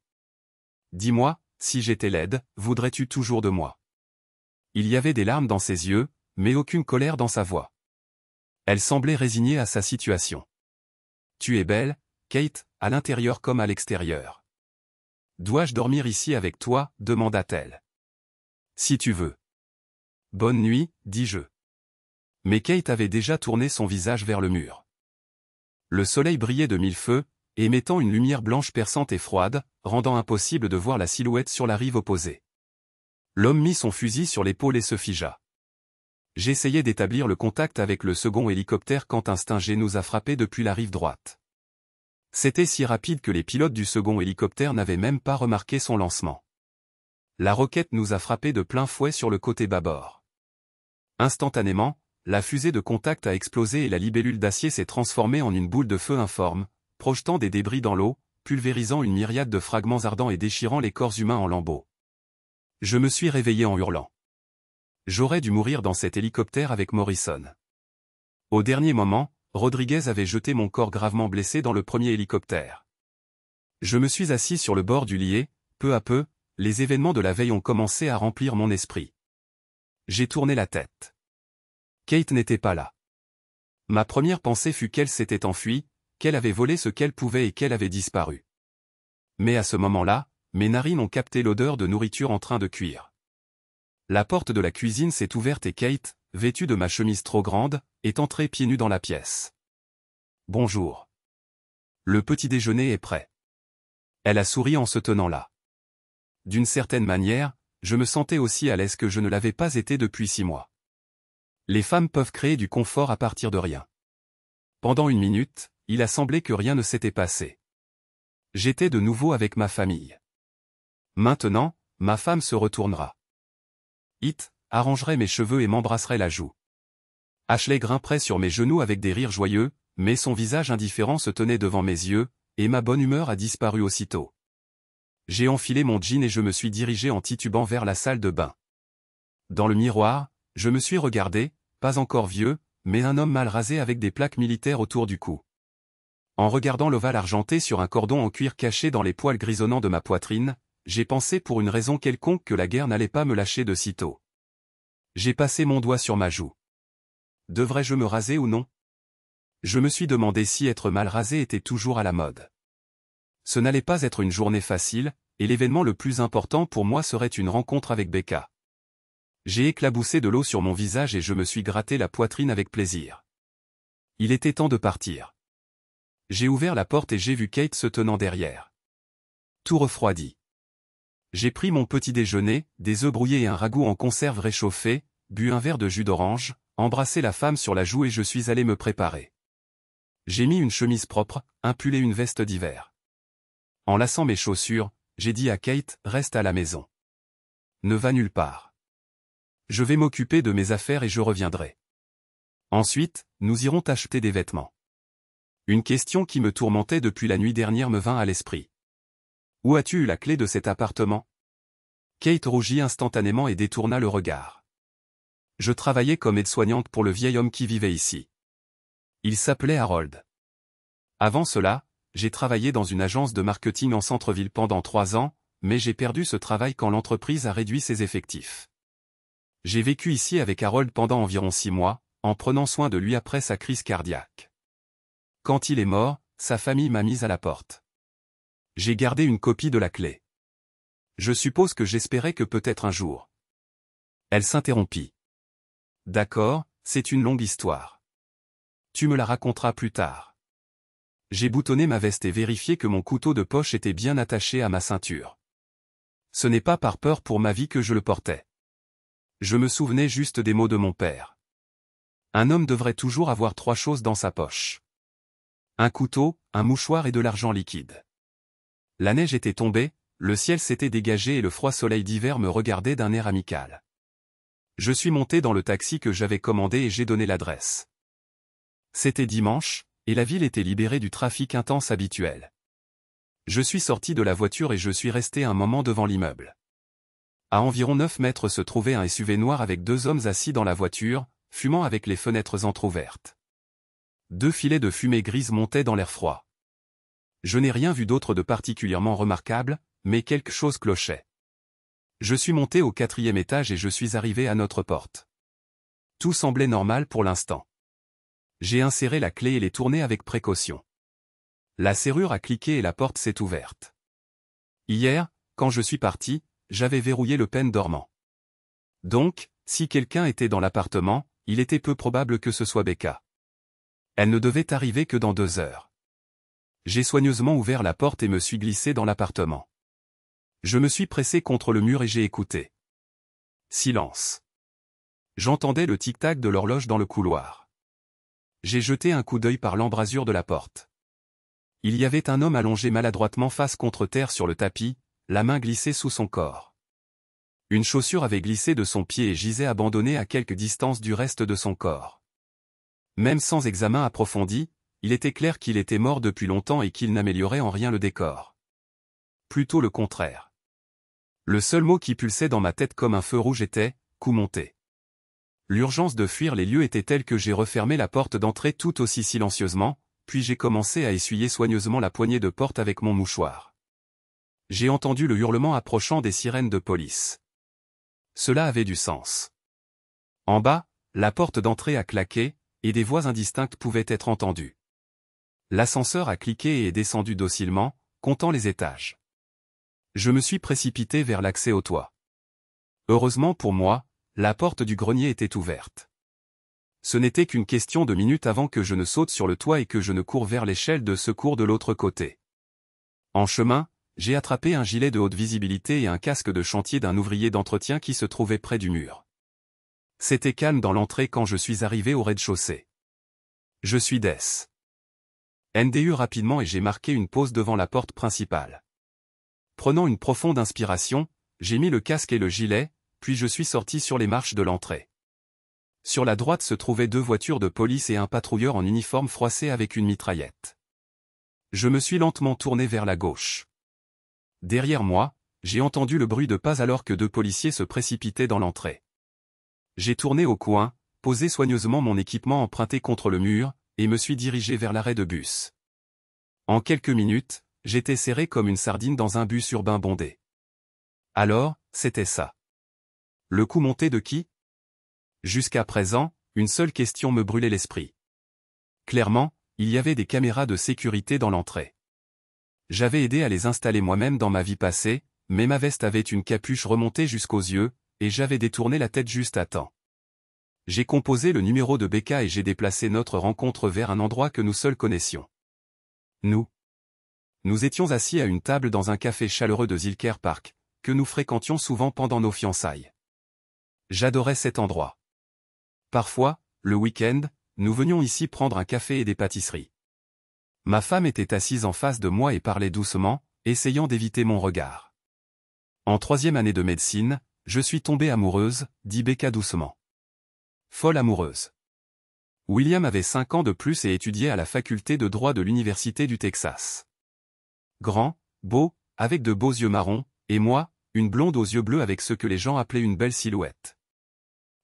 Dis-moi, si j'étais laide, voudrais-tu toujours de moi? Il y avait des larmes dans ses yeux, mais aucune colère dans sa voix. Elle semblait résignée à sa situation. Tu es belle, Kate, à l'intérieur comme à l'extérieur. Dois-je dormir ici avec toi, demanda-t-elle. Si tu veux. Bonne nuit, dis-je. Mais Kate avait déjà tourné son visage vers le mur. Le soleil brillait de mille feux, émettant une lumière blanche perçante et froide, rendant impossible de voir la silhouette sur la rive opposée. L'homme mit son fusil sur l'épaule et se figea. J'essayais d'établir le contact avec le second hélicoptère quand un Stinger nous a frappés depuis la rive droite. C'était si rapide que les pilotes du second hélicoptère n'avaient même pas remarqué son lancement. La roquette nous a frappés de plein fouet sur le côté bâbord. Instantanément, la fusée de contact a explosé et la libellule d'acier s'est transformée en une boule de feu informe, projetant des débris dans l'eau, pulvérisant une myriade de fragments ardents et déchirant les corps humains en lambeaux. Je me suis réveillé en hurlant. J'aurais dû mourir dans cet hélicoptère avec Morrison. Au dernier moment, Rodriguez avait jeté mon corps gravement blessé dans le premier hélicoptère. Je me suis assis sur le bord du lit et, peu à peu, les événements de la veille ont commencé à remplir mon esprit. J'ai tourné la tête. Kate n'était pas là. Ma première pensée fut qu'elle s'était enfuie, qu'elle avait volé ce qu'elle pouvait et qu'elle avait disparu. Mais à ce moment-là, mes narines ont capté l'odeur de nourriture en train de cuire. La porte de la cuisine s'est ouverte et Kate, vêtue de ma chemise trop grande, est entrée pieds nus dans la pièce. Bonjour. le petit déjeuner est prêt. Elle a souri en se tenant là. D'une certaine manière, je me sentais aussi à l'aise que je ne l'avais pas été depuis 6 mois. Les femmes peuvent créer du confort à partir de rien. Pendant une minute, il a semblé que rien ne s'était passé. J'étais de nouveau avec ma famille. Maintenant, ma femme se retournera. It arrangerait mes cheveux et m'embrasserait la joue. Ashley grimperait sur mes genoux avec des rires joyeux, mais son visage indifférent se tenait devant mes yeux, et ma bonne humeur a disparu aussitôt. J'ai enfilé mon jean et je me suis dirigé en titubant vers la salle de bain. Dans le miroir, je me suis regardé, pas encore vieux, mais un homme mal rasé avec des plaques militaires autour du cou. En regardant l'ovale argenté sur un cordon en cuir caché dans les poils grisonnants de ma poitrine, j'ai pensé pour une raison quelconque que la guerre n'allait pas me lâcher de sitôt. J'ai passé mon doigt sur ma joue. Devrais-je me raser ou non? Je me suis demandé si être mal rasé était toujours à la mode. Ce n'allait pas être une journée facile, et l'événement le plus important pour moi serait une rencontre avec Becca. J'ai éclaboussé de l'eau sur mon visage et je me suis gratté la poitrine avec plaisir. Il était temps de partir. J'ai ouvert la porte et j'ai vu Kate se tenant derrière. Tout refroidi. J'ai pris mon petit déjeuner, des œufs brouillés et un ragoût en conserve réchauffé, bu un verre de jus d'orange, embrassé la femme sur la joue et je suis allé me préparer. J'ai mis une chemise propre, un pull et une veste d'hiver. En lassant mes chaussures, j'ai dit à Kate, reste à la maison. Ne va nulle part. Je vais m'occuper de mes affaires et je reviendrai. Ensuite, nous irons acheter des vêtements. Une question qui me tourmentait depuis la nuit dernière me vint à l'esprit. Où as-tu eu la clé de cet appartement? Kate rougit instantanément et détourna le regard. Je travaillais comme aide-soignante pour le vieil homme qui vivait ici. Il s'appelait Harold. Avant cela, j'ai travaillé dans une agence de marketing en centre-ville pendant 3 ans, mais j'ai perdu ce travail quand l'entreprise a réduit ses effectifs. J'ai vécu ici avec Harold pendant environ 6 mois, en prenant soin de lui après sa crise cardiaque. Quand il est mort, sa famille m'a mise à la porte. J'ai gardé une copie de la clé. Je suppose que j'espérais que peut-être un jour. Elle s'interrompit. D'accord, c'est une longue histoire. Tu me la raconteras plus tard. J'ai boutonné ma veste et vérifié que mon couteau de poche était bien attaché à ma ceinture. Ce n'est pas par peur pour ma vie que je le portais. Je me souvenais juste des mots de mon père. Un homme devrait toujours avoir 3 choses dans sa poche. Un couteau, un mouchoir et de l'argent liquide. La neige était tombée, le ciel s'était dégagé et le froid soleil d'hiver me regardait d'un air amical. Je suis monté dans le taxi que j'avais commandé et j'ai donné l'adresse. C'était dimanche, et la ville était libérée du trafic intense habituel. Je suis sorti de la voiture et je suis resté un moment devant l'immeuble. À environ 9 mètres se trouvait un SUV noir avec 2 hommes assis dans la voiture, fumant avec les fenêtres entr'ouvertes. 2 filets de fumée grise montaient dans l'air froid. Je n'ai rien vu d'autre de particulièrement remarquable, mais quelque chose clochait. Je suis monté au 4e étage et je suis arrivé à notre porte. Tout semblait normal pour l'instant. J'ai inséré la clé et l'ai tournée avec précaution. La serrure a cliqué et la porte s'est ouverte. Hier, quand je suis parti, j'avais verrouillé le pen dormant. Donc, si quelqu'un était dans l'appartement, il était peu probable que ce soit Becca. Elle ne devait arriver que dans 2 heures. J'ai soigneusement ouvert la porte et me suis glissé dans l'appartement. Je me suis pressé contre le mur et j'ai écouté. Silence. J'entendais le tic-tac de l'horloge dans le couloir. J'ai jeté un coup d'œil par l'embrasure de la porte. Il y avait un homme allongé maladroitement face contre terre sur le tapis, la main glissée sous son corps. Une chaussure avait glissé de son pied et gisait abandonnée à quelque distance du reste de son corps. Même sans examen approfondi, il était clair qu'il était mort depuis longtemps et qu'il n'améliorait en rien le décor. Plutôt le contraire. Le seul mot qui pulsait dans ma tête comme un feu rouge était « coup monté ». L'urgence de fuir les lieux était telle que j'ai refermé la porte d'entrée tout aussi silencieusement, puis j'ai commencé à essuyer soigneusement la poignée de porte avec mon mouchoir. J'ai entendu le hurlement approchant des sirènes de police. Cela avait du sens. En bas, la porte d'entrée a claqué, et des voix indistinctes pouvaient être entendues. L'ascenseur a cliqué et est descendu docilement, comptant les étages. Je me suis précipité vers l'accès au toit. Heureusement pour moi, la porte du grenier était ouverte. Ce n'était qu'une question de minutes avant que je ne saute sur le toit et que je ne cours vers l'échelle de secours de l'autre côté. En chemin, j'ai attrapé un gilet de haute visibilité et un casque de chantier d'un ouvrier d'entretien qui se trouvait près du mur. C'était calme dans l'entrée quand je suis arrivé au rez-de-chaussée. Je suis Des. NDU rapidement et j'ai marqué une pause devant la porte principale. Prenant une profonde inspiration, j'ai mis le casque et le gilet, puis je suis sorti sur les marches de l'entrée. Sur la droite se trouvaient 2 voitures de police et un patrouilleur en uniforme froissé avec une mitraillette. Je me suis lentement tourné vers la gauche. Derrière moi, j'ai entendu le bruit de pas alors que 2 policiers se précipitaient dans l'entrée. J'ai tourné au coin, posé soigneusement mon équipement emprunté contre le mur, et me suis dirigé vers l'arrêt de bus. En quelques minutes, j'étais serré comme une sardine dans un bus urbain bondé. Alors, c'était ça. Le coup monté de qui? Jusqu'à présent, une seule question me brûlait l'esprit. Clairement, il y avait des caméras de sécurité dans l'entrée. J'avais aidé à les installer moi-même dans ma vie passée, mais ma veste avait une capuche remontée jusqu'aux yeux, et j'avais détourné la tête juste à temps. J'ai composé le numéro de Becca et j'ai déplacé notre rencontre vers un endroit que nous seuls connaissions. Nous étions assis à une table dans un café chaleureux de Zilker Park, que nous fréquentions souvent pendant nos fiançailles. J'adorais cet endroit. Parfois, le week-end, nous venions ici prendre un café et des pâtisseries. Ma femme était assise en face de moi et parlait doucement, essayant d'éviter mon regard. En 3e année de médecine, je suis tombée amoureuse, dit Becca doucement. Folle amoureuse. William avait 5 ans de plus et étudiait à la faculté de droit de l'Université du Texas. Grand, beau, avec de beaux yeux marrons, et moi, une blonde aux yeux bleus avec ce que les gens appelaient une belle silhouette.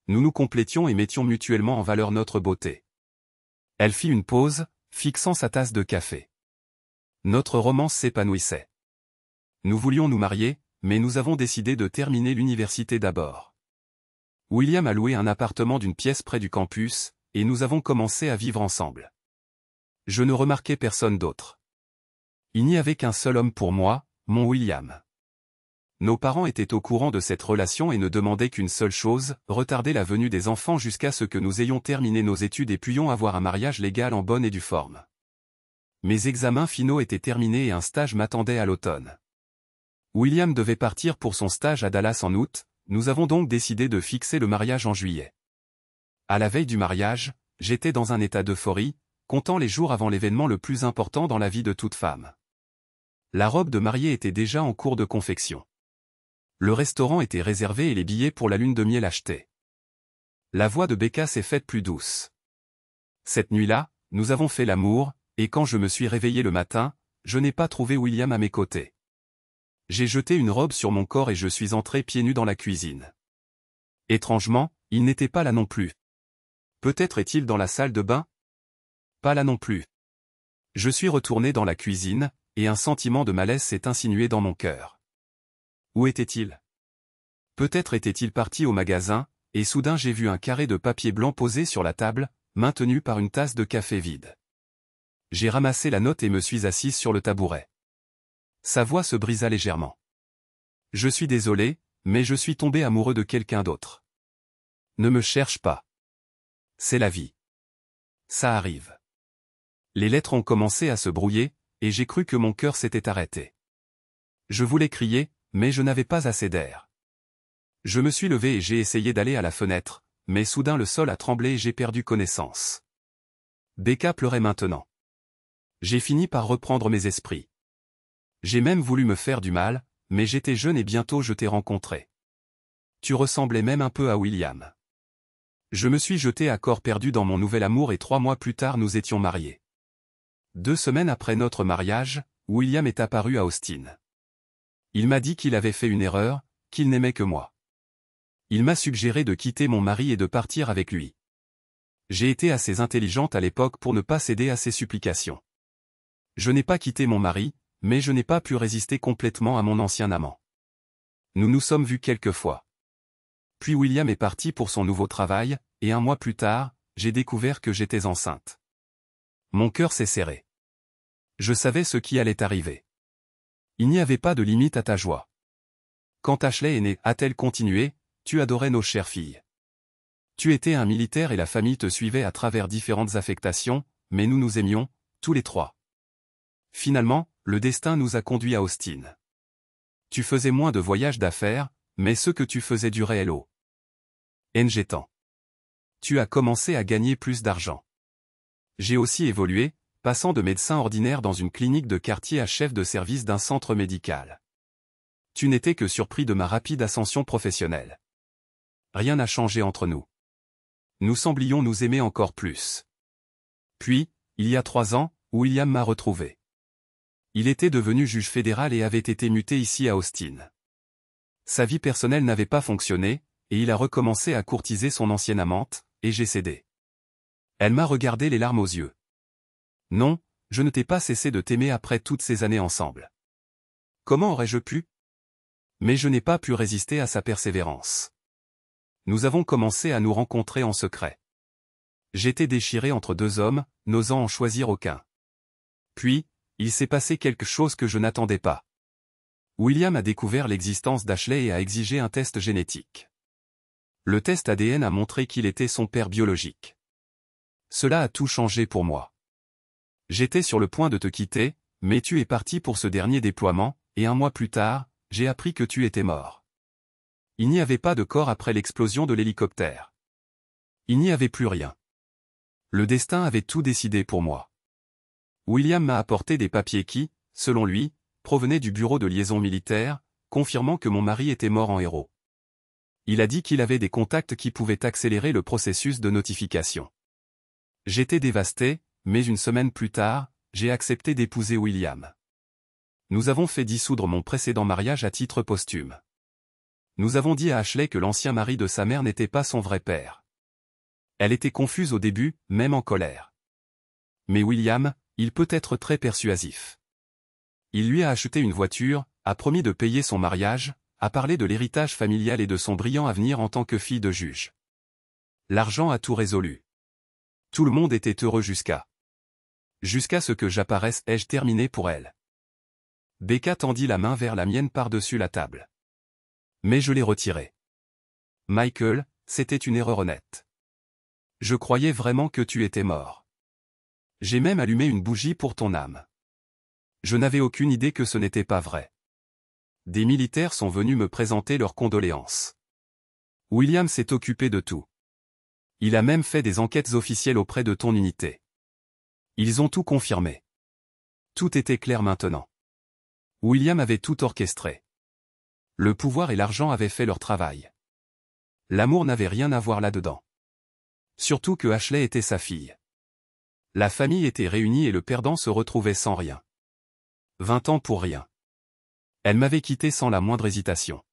Nous nous complétions et mettions mutuellement en valeur notre beauté. Elle fit une pause, fixant sa tasse de café. Notre romance s'épanouissait. Nous voulions nous marier, mais nous avons décidé de terminer l'université d'abord. William a loué un appartement d'une pièce près du campus, et nous avons commencé à vivre ensemble. Je ne remarquais personne d'autre. Il n'y avait qu'un seul homme pour moi, mon William. Nos parents étaient au courant de cette relation et ne demandaient qu'une seule chose, retarder la venue des enfants jusqu'à ce que nous ayons terminé nos études et puissions avoir un mariage légal en bonne et due forme. Mes examens finaux étaient terminés et un stage m'attendait à l'automne. William devait partir pour son stage à Dallas en août, nous avons donc décidé de fixer le mariage en juillet. À la veille du mariage, j'étais dans un état d'euphorie, comptant les jours avant l'événement le plus important dans la vie de toute femme. La robe de mariée était déjà en cours de confection. Le restaurant était réservé et les billets pour la lune de miel achetés. La voix de Becca s'est faite plus douce. Cette nuit-là, nous avons fait l'amour, et quand je me suis réveillé le matin, je n'ai pas trouvé William à mes côtés. J'ai jeté une robe sur mon corps et je suis entré pieds nus dans la cuisine. Étrangement, il n'était pas là non plus. Peut-être est-il dans la salle de bain? Pas là non plus. Je suis retourné dans la cuisine, et un sentiment de malaise s'est insinué dans mon cœur. Où était-il? Peut-être était-il parti au magasin, et soudain j'ai vu un carré de papier blanc posé sur la table, maintenu par une tasse de café vide. J'ai ramassé la note et me suis assise sur le tabouret. Sa voix se brisa légèrement. Je suis désolé, mais je suis tombé amoureux de quelqu'un d'autre. Ne me cherche pas. C'est la vie. Ça arrive. Les lettres ont commencé à se brouiller, et j'ai cru que mon cœur s'était arrêté. Je voulais crier, mais je n'avais pas assez d'air. Je me suis levé et j'ai essayé d'aller à la fenêtre, mais soudain le sol a tremblé et j'ai perdu connaissance. Becca pleurait maintenant. J'ai fini par reprendre mes esprits. J'ai même voulu me faire du mal, mais j'étais jeune et bientôt je t'ai rencontré. Tu ressemblais même un peu à William. Je me suis jeté à corps perdu dans mon nouvel amour et 3 mois plus tard nous étions mariés. 2 semaines après notre mariage, William est apparu à Austin. Il m'a dit qu'il avait fait une erreur, qu'il n'aimait que moi. Il m'a suggéré de quitter mon mari et de partir avec lui. J'ai été assez intelligente à l'époque pour ne pas céder à ses supplications. Je n'ai pas quitté mon mari, mais je n'ai pas pu résister complètement à mon ancien amant. Nous nous sommes vus quelques fois. Puis William est parti pour son nouveau travail, et 1 mois plus tard, j'ai découvert que j'étais enceinte. Mon cœur s'est serré. Je savais ce qui allait arriver. Il n'y avait pas de limite à ta joie. Quand Ashley est née, a-t-elle continué, tu adorais nos chères filles. Tu étais un militaire et la famille te suivait à travers différentes affectations, mais nous nous aimions, tous les trois. Finalement, le destin nous a conduits à Austin. Tu faisais moins de voyages d'affaires, mais ce que tu faisais durait LO. NG temps. Tu as commencé à gagner plus d'argent. J'ai aussi évolué, passant de médecin ordinaire dans une clinique de quartier à chef de service d'un centre médical. Tu n'étais que surpris de ma rapide ascension professionnelle. Rien n'a changé entre nous. Nous semblions nous aimer encore plus. Puis, il y a 3 ans, William m'a retrouvé. Il était devenu juge fédéral et avait été muté ici à Austin. Sa vie personnelle n'avait pas fonctionné, et il a recommencé à courtiser son ancienne amante, et j'ai cédé. Elle m'a regardé les larmes aux yeux. Non, je ne t'ai pas cessé de t'aimer après toutes ces années ensemble. Comment aurais-je pu? Mais je n'ai pas pu résister à sa persévérance. Nous avons commencé à nous rencontrer en secret. J'étais déchiré entre 2 hommes, n'osant en choisir aucun. Puis, il s'est passé quelque chose que je n'attendais pas. William a découvert l'existence d'Ashley et a exigé un test génétique. Le test ADN a montré qu'il était son père biologique. Cela a tout changé pour moi. J'étais sur le point de te quitter, mais tu es parti pour ce dernier déploiement, et 1 mois plus tard, j'ai appris que tu étais mort. Il n'y avait pas de corps après l'explosion de l'hélicoptère. Il n'y avait plus rien. Le destin avait tout décidé pour moi. William m'a apporté des papiers qui, selon lui, provenaient du bureau de liaison militaire, confirmant que mon mari était mort en héros. Il a dit qu'il avait des contacts qui pouvaient accélérer le processus de notification. J'étais dévasté, mais 1 semaine plus tard, j'ai accepté d'épouser William. Nous avons fait dissoudre mon précédent mariage à titre posthume. Nous avons dit à Ashley que l'ancien mari de sa mère n'était pas son vrai père. Elle était confuse au début, même en colère. Mais William, il peut être très persuasif. Il lui a acheté une voiture, a promis de payer son mariage, a parlé de l'héritage familial et de son brillant avenir en tant que fille de juge. L'argent a tout résolu. Tout le monde était heureux jusqu'à ce que j'apparaisse. Ai-je terminé pour elle? Becca tendit la main vers la mienne par-dessus la table. Mais je l'ai retirée. Michael, c'était une erreur honnête. Je croyais vraiment que tu étais mort. J'ai même allumé une bougie pour ton âme. Je n'avais aucune idée que ce n'était pas vrai. Des militaires sont venus me présenter leurs condoléances. William s'est occupé de tout. Il a même fait des enquêtes officielles auprès de ton unité. Ils ont tout confirmé. Tout était clair maintenant. William avait tout orchestré. Le pouvoir et l'argent avaient fait leur travail. L'amour n'avait rien à voir là-dedans. Surtout que Ashley était sa fille. La famille était réunie et le perdant se retrouvait sans rien. 20 ans pour rien. Elle m'avait quitté sans la moindre hésitation.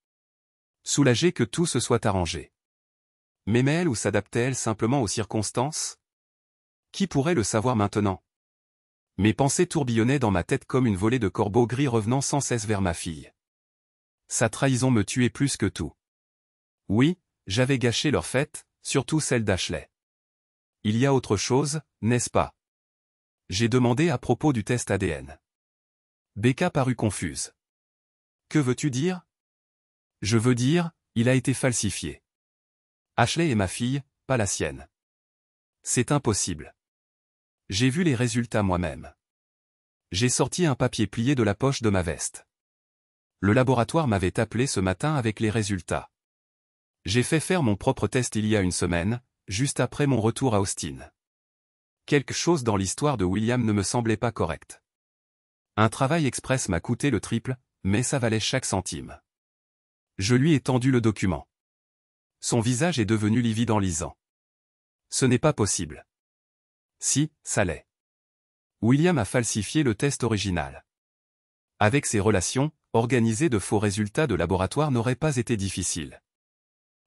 Soulagée que tout se soit arrangé. M'aimait-elle ou s'adaptait-elle simplement aux circonstances? Qui pourrait le savoir maintenant? Mes pensées tourbillonnaient dans ma tête comme une volée de corbeaux gris revenant sans cesse vers ma fille. Sa trahison me tuait plus que tout. Oui, j'avais gâché leur fête, surtout celle d'Ashley. Il y a autre chose, n'est-ce pas? J'ai demandé à propos du test ADN. Becca parut confuse. Que veux-tu dire? Je veux dire, il a été falsifié. Ashley est ma fille, pas la sienne. C'est impossible. J'ai vu les résultats moi-même. J'ai sorti un papier plié de la poche de ma veste. Le laboratoire m'avait appelé ce matin avec les résultats. J'ai fait faire mon propre test il y a 1 semaine, juste après mon retour à Austin. Quelque chose dans l'histoire de William ne me semblait pas correct. Un travail express m'a coûté le triple, mais ça valait chaque centime. Je lui ai tendu le document. Son visage est devenu livide en lisant. Ce n'est pas possible. Si, ça l'est. William a falsifié le test original. Avec ses relations, organiser de faux résultats de laboratoire n'aurait pas été difficile.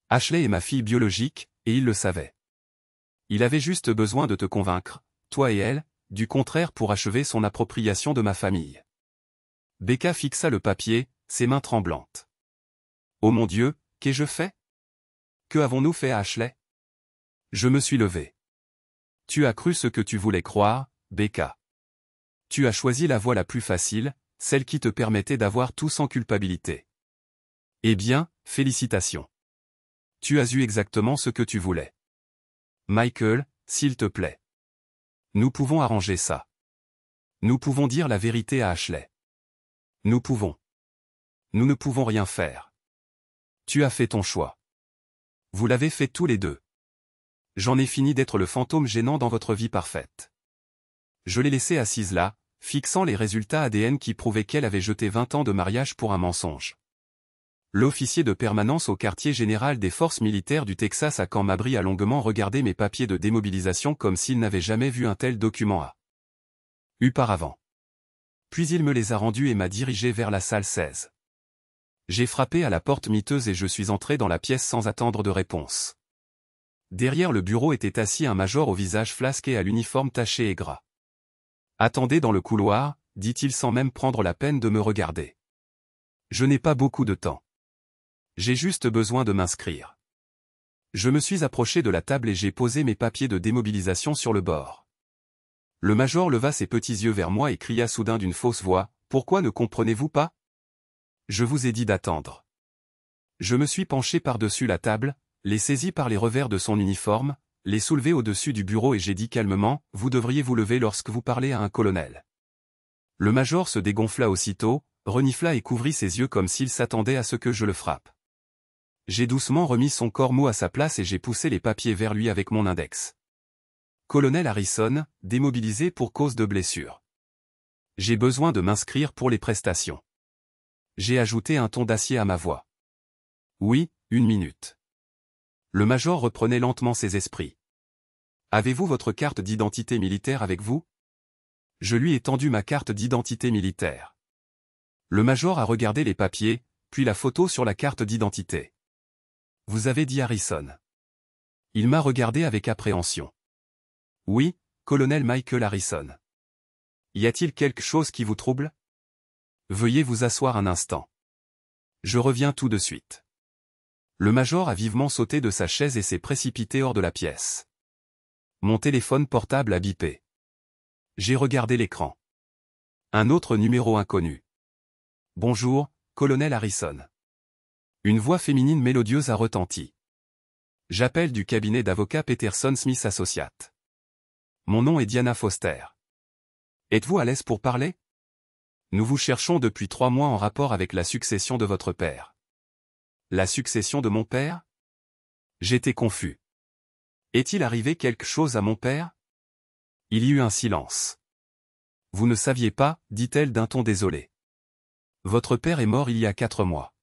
Ashley est ma fille biologique, et il le savait. Il avait juste besoin de te convaincre, toi et elle, du contraire pour achever son appropriation de ma famille. Becca fixa le papier, ses mains tremblantes. Oh mon Dieu, qu'ai-je fait? Que avons-nous fait à Ashley? Je me suis levé. Tu as cru ce que tu voulais croire, Becca. Tu as choisi la voie la plus facile, celle qui te permettait d'avoir tout sans culpabilité. Eh bien, félicitations. Tu as eu exactement ce que tu voulais. Michael, s'il te plaît. Nous pouvons arranger ça. Nous pouvons dire la vérité à Ashley. Nous pouvons. Nous ne pouvons rien faire. Tu as fait ton choix. Vous l'avez fait tous les deux. J'en ai fini d'être le fantôme gênant dans votre vie parfaite. Je l'ai laissée assise là, fixant les résultats ADN qui prouvaient qu'elle avait jeté 20 ans de mariage pour un mensonge. L'officier de permanence au quartier général des forces militaires du Texas à Camp Mabry a longuement regardé mes papiers de démobilisation comme s'il n'avait jamais vu un tel document auparavant. Puis il me les a rendus et m'a dirigé vers la salle 16. J'ai frappé à la porte miteuse et je suis entré dans la pièce sans attendre de réponse. Derrière le bureau était assis un major au visage flasque et à l'uniforme taché et gras. « Attendez dans le couloir », dit-il sans même prendre la peine de me regarder. « Je n'ai pas beaucoup de temps. J'ai juste besoin de m'inscrire. » Je me suis approché de la table et j'ai posé mes papiers de démobilisation sur le bord. Le major leva ses petits yeux vers moi et cria soudain d'une fausse voix, « Pourquoi ne comprenez-vous pas ? Je vous ai dit d'attendre. » Je me suis penché par-dessus la table, les saisi par les revers de son uniforme, les soulevé au-dessus du bureau et j'ai dit calmement, « Vous devriez vous lever lorsque vous parlez à un colonel. » Le major se dégonfla aussitôt, renifla et couvrit ses yeux comme s'il s'attendait à ce que je le frappe. J'ai doucement remis son corps mou à sa place et j'ai poussé les papiers vers lui avec mon index. Colonel Harrison, démobilisé pour cause de blessure. J'ai besoin de m'inscrire pour les prestations. J'ai ajouté un ton d'acier à ma voix. Oui, 1 minute. Le major reprenait lentement ses esprits. Avez-vous votre carte d'identité militaire avec vous? Je lui ai tendu ma carte d'identité militaire. Le major a regardé les papiers, puis la photo sur la carte d'identité. Vous avez dit Harrison. Il m'a regardé avec appréhension. Oui, colonel Michael Harrison. Y a-t-il quelque chose qui vous trouble? Veuillez vous asseoir un instant. Je reviens tout de suite. Le major a vivement sauté de sa chaise et s'est précipité hors de la pièce. Mon téléphone portable a bipé. J'ai regardé l'écran. Un autre numéro inconnu. Bonjour, colonel Harrison. Une voix féminine mélodieuse a retenti. J'appelle du cabinet d'avocats Peterson Smith Associates. Mon nom est Diana Foster. Êtes-vous à l'aise pour parler? Nous vous cherchons depuis 3 mois en rapport avec la succession de votre père. La succession de mon père? J'étais confus. Est-il arrivé quelque chose à mon père? Il y eut un silence. Vous ne saviez pas, dit-elle d'un ton désolé. Votre père est mort il y a 4 mois.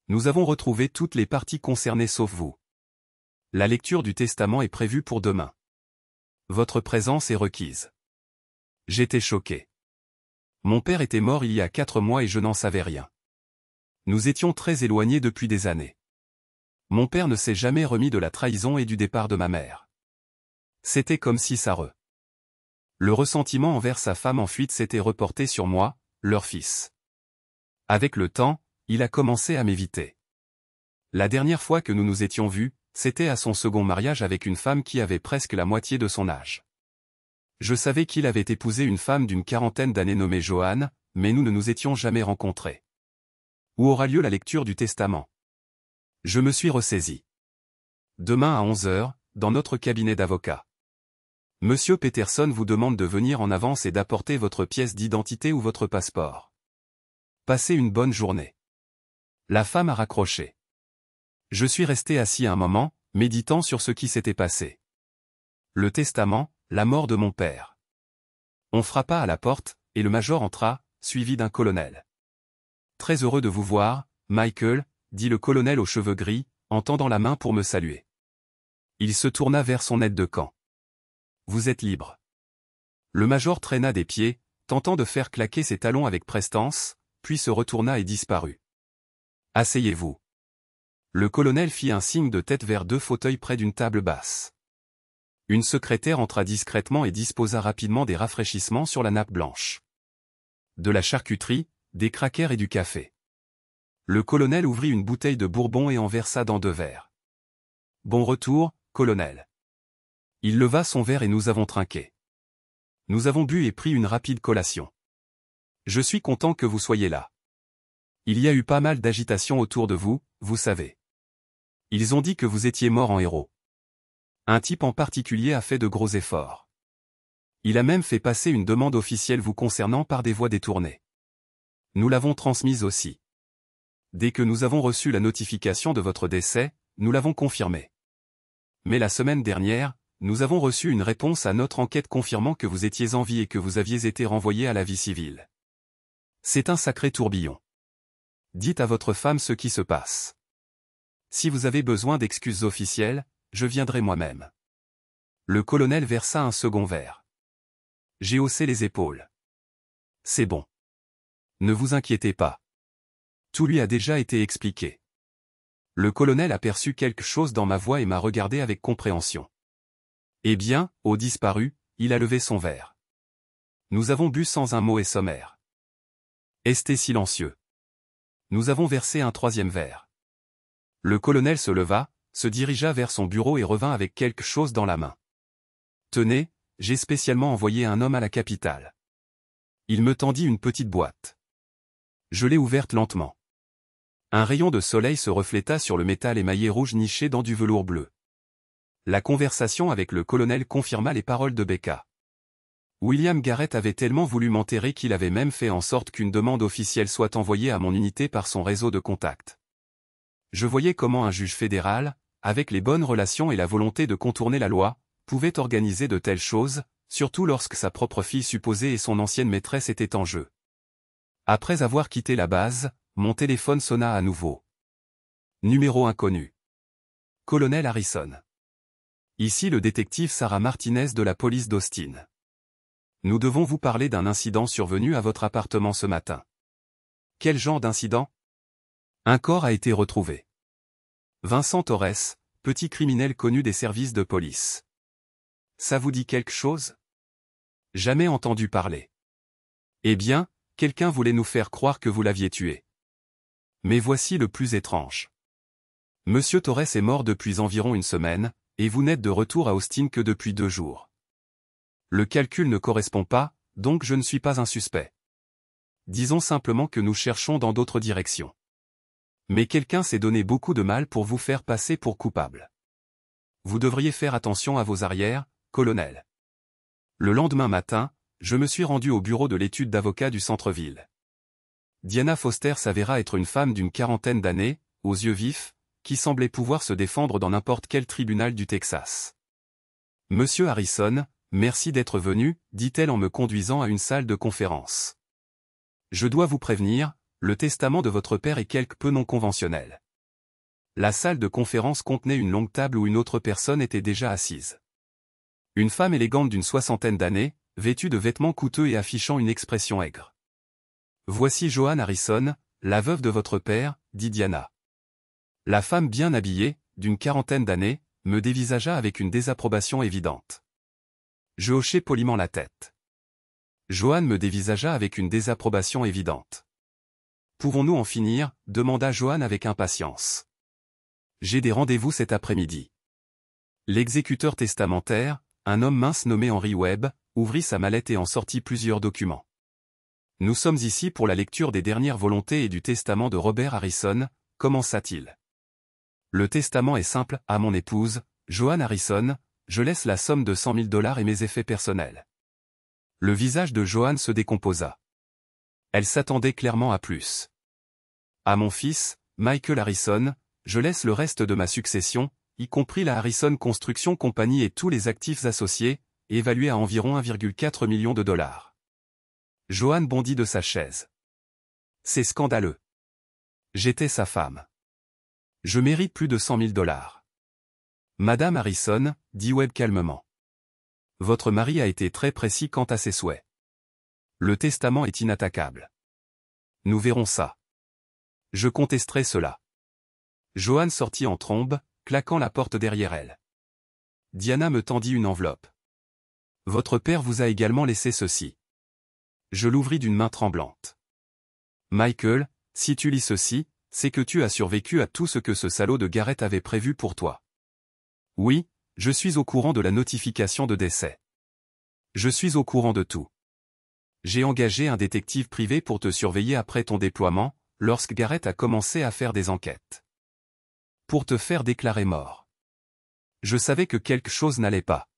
Nous avons retrouvé toutes les parties concernées sauf vous. La lecture du testament est prévue pour demain. Votre présence est requise. J'étais choqué. Mon père était mort il y a 4 mois et je n'en savais rien. Nous étions très éloignés depuis des années. Mon père ne s'est jamais remis de la trahison et du départ de ma mère. C'était comme si le ressentiment envers sa femme en fuite s'était reporté sur moi, leur fils. Avec le temps, il a commencé à m'éviter. La dernière fois que nous nous étions vus, c'était à son second mariage avec une femme qui avait presque la moitié de son âge. Je savais qu'il avait épousé une femme d'une 40aine d'années nommée Joanne, mais nous ne nous étions jamais rencontrés. Où aura lieu la lecture du testament? Je me suis ressaisi. Demain à 11 h, dans notre cabinet d'avocat. Monsieur Peterson vous demande de venir en avance et d'apporter votre pièce d'identité ou votre passeport. Passez une bonne journée. La femme a raccroché. Je suis resté assis un moment, méditant sur ce qui s'était passé. Le testament, la mort de mon père. On frappa à la porte, et le major entra, suivi d'un colonel. Très heureux de vous voir, Michael, dit le colonel aux cheveux gris, en tendant la main pour me saluer. Il se tourna vers son aide de camp. Vous êtes libre. Le major traîna des pieds, tentant de faire claquer ses talons avec prestance, puis se retourna et disparut. Asseyez-vous. Le colonel fit un signe de tête vers 2 fauteuils près d'une table basse. Une secrétaire entra discrètement et disposa rapidement des rafraîchissements sur la nappe blanche. De la charcuterie, des crackers et du café. Le colonel ouvrit une bouteille de bourbon et en versa dans 2 verres. Bon retour, colonel. Il leva son verre et nous avons trinqué. Nous avons bu et pris une rapide collation. Je suis content que vous soyez là. Il y a eu pas mal d'agitation autour de vous, vous savez. Ils ont dit que vous étiez mort en héros. Un type en particulier a fait de gros efforts. Il a même fait passer une demande officielle vous concernant par des voies détournées. Nous l'avons transmise aussi. Dès que nous avons reçu la notification de votre décès, nous l'avons confirmé. Mais la semaine dernière, nous avons reçu une réponse à notre enquête confirmant que vous étiez en vie et que vous aviez été renvoyé à la vie civile. C'est un sacré tourbillon. Dites à votre femme ce qui se passe. Si vous avez besoin d'excuses officielles, je viendrai moi-même. Le colonel versa un second verre. J'ai haussé les épaules. C'est bon. Ne vous inquiétez pas. Tout lui a déjà été expliqué. Le colonel aperçut quelque chose dans ma voix et m'a regardé avec compréhension. Eh bien, au disparu, il a levé son verre. Nous avons bu sans un mot et sommaire. Restez silencieux. Nous avons versé un troisième verre. Le colonel se leva, se dirigea vers son bureau et revint avec quelque chose dans la main. Tenez, j'ai spécialement envoyé un homme à la capitale. Il me tendit une petite boîte. Je l'ai ouverte lentement. Un rayon de soleil se refléta sur le métal émaillé rouge niché dans du velours bleu. La conversation avec le colonel confirma les paroles de Becca. William Garrett avait tellement voulu m'enterrer qu'il avait même fait en sorte qu'une demande officielle soit envoyée à mon unité par son réseau de contacts. Je voyais comment un juge fédéral, avec les bonnes relations et la volonté de contourner la loi, pouvait organiser de telles choses, surtout lorsque sa propre fille supposée et son ancienne maîtresse étaient en jeu. Après avoir quitté la base, mon téléphone sonna à nouveau. Numéro inconnu. Colonel Harrison. Ici le détective Sarah Martinez de la police d'Austin. Nous devons vous parler d'un incident survenu à votre appartement ce matin. Quel genre d'incident? Un corps a été retrouvé. Vincent Torres, petit criminel connu des services de police. Ça vous dit quelque chose? Jamais entendu parler. Eh bien, quelqu'un voulait nous faire croire que vous l'aviez tué. Mais voici le plus étrange. Monsieur Torres est mort depuis environ une semaine, et vous n'êtes de retour à Austin que depuis 2 jours. Le calcul ne correspond pas, donc je ne suis pas un suspect. Disons simplement que nous cherchons dans d'autres directions. Mais quelqu'un s'est donné beaucoup de mal pour vous faire passer pour coupable. Vous devriez faire attention à vos arrières, colonel. Le lendemain matin, je me suis rendu au bureau de l'étude d'avocat du centre-ville. Diana Foster s'avéra être une femme d'une 40aine d'années, aux yeux vifs, qui semblait pouvoir se défendre dans n'importe quel tribunal du Texas. Monsieur Harrison, merci d'être venu, dit-elle en me conduisant à une salle de conférence. Je dois vous prévenir, le testament de votre père est quelque peu non conventionnel. La salle de conférence contenait une longue table où une autre personne était déjà assise. Une femme élégante d'une 60aine d'années, vêtue de vêtements coûteux et affichant une expression aigre. Voici Joan Harrison, la veuve de votre père, dit Diana. La femme bien habillée, d'une 40aine d'années, me dévisagea avec une désapprobation évidente. Je hochai poliment la tête. Joan me dévisagea avec une désapprobation évidente. Pouvons-nous en finir? Demanda Joan avec impatience. J'ai des rendez-vous cet après-midi. L'exécuteur testamentaire, un homme mince nommé Henry Webb, ouvrit sa mallette et en sortit plusieurs documents. Nous sommes ici pour la lecture des dernières volontés et du testament de Robert Harrison, commença-t-il. Le testament est simple, à mon épouse, Joan Harrison, je laisse la somme de $100 000 et mes effets personnels. Le visage de Joan se décomposa. Elle s'attendait clairement à plus. À mon fils, Michael Harrison, je laisse le reste de ma succession, y compris la Harrison Construction Company et tous les actifs associés, évalués à environ $1,4 million. Joan bondit de sa chaise. C'est scandaleux. J'étais sa femme. Je mérite plus de $100 000. Madame Harrison, dit Webb calmement. Votre mari a été très précis quant à ses souhaits. Le testament est inattaquable. Nous verrons ça. Je contesterai cela. Joan sortit en trombe, claquant la porte derrière elle. Diana me tendit une enveloppe. Votre père vous a également laissé ceci. Je l'ouvris d'une main tremblante. Michael, si tu lis ceci, c'est que tu as survécu à tout ce que ce salaud de Garrett avait prévu pour toi. Oui, je suis au courant de la notification de décès. Je suis au courant de tout. J'ai engagé un détective privé pour te surveiller après ton déploiement, lorsque Garrett a commencé à faire des enquêtes. Pour te faire déclarer mort. Je savais que quelque chose n'allait pas.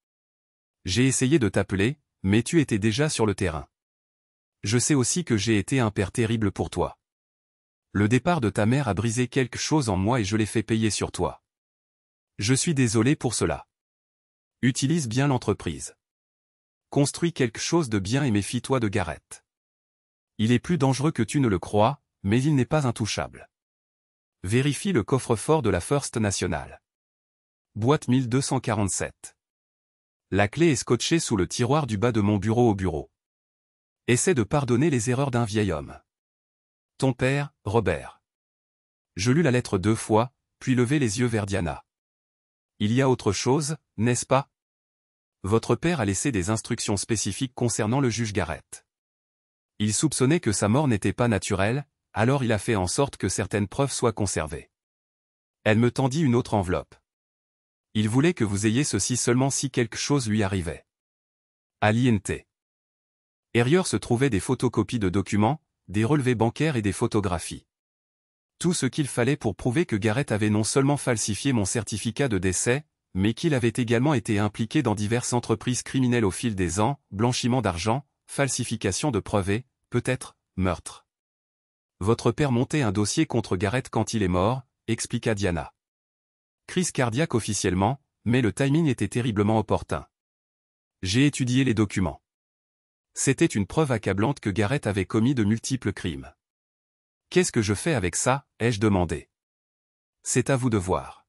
J'ai essayé de t'appeler, mais tu étais déjà sur le terrain. Je sais aussi que j'ai été un père terrible pour toi. Le départ de ta mère a brisé quelque chose en moi et je l'ai fait payer sur toi. Je suis désolé pour cela. Utilise bien l'entreprise. Construis quelque chose de bien et méfie-toi de Gareth. Il est plus dangereux que tu ne le crois, mais il n'est pas intouchable. Vérifie le coffre-fort de la First National. Boîte 1247. La clé est scotchée sous le tiroir du bas de mon bureau au bureau. Essaie de pardonner les erreurs d'un vieil homme. Ton père, Robert. Je lus la lettre 2 fois, puis levai les yeux vers Diana. Il y a autre chose, n'est-ce pas? Votre père a laissé des instructions spécifiques concernant le juge Gareth. Il soupçonnait que sa mort n'était pas naturelle, alors il a fait en sorte que certaines preuves soient conservées. Elle me tendit une autre enveloppe. Il voulait que vous ayez ceci seulement si quelque chose lui arrivait. À l'INT. Derrière se trouvaient des photocopies de documents, des relevés bancaires et des photographies. Tout ce qu'il fallait pour prouver que Gareth avait non seulement falsifié mon certificat de décès, mais qu'il avait également été impliqué dans diverses entreprises criminelles au fil des ans, blanchiment d'argent, falsification de preuves et, peut-être, meurtre. Votre père montait un dossier contre Gareth quand il est mort, expliqua Diana. Crise cardiaque officiellement, mais le timing était terriblement opportun. J'ai étudié les documents. C'était une preuve accablante que Gareth avait commis de multiples crimes. Qu'est-ce que je fais avec ça, ai-je demandé. C'est à vous de voir.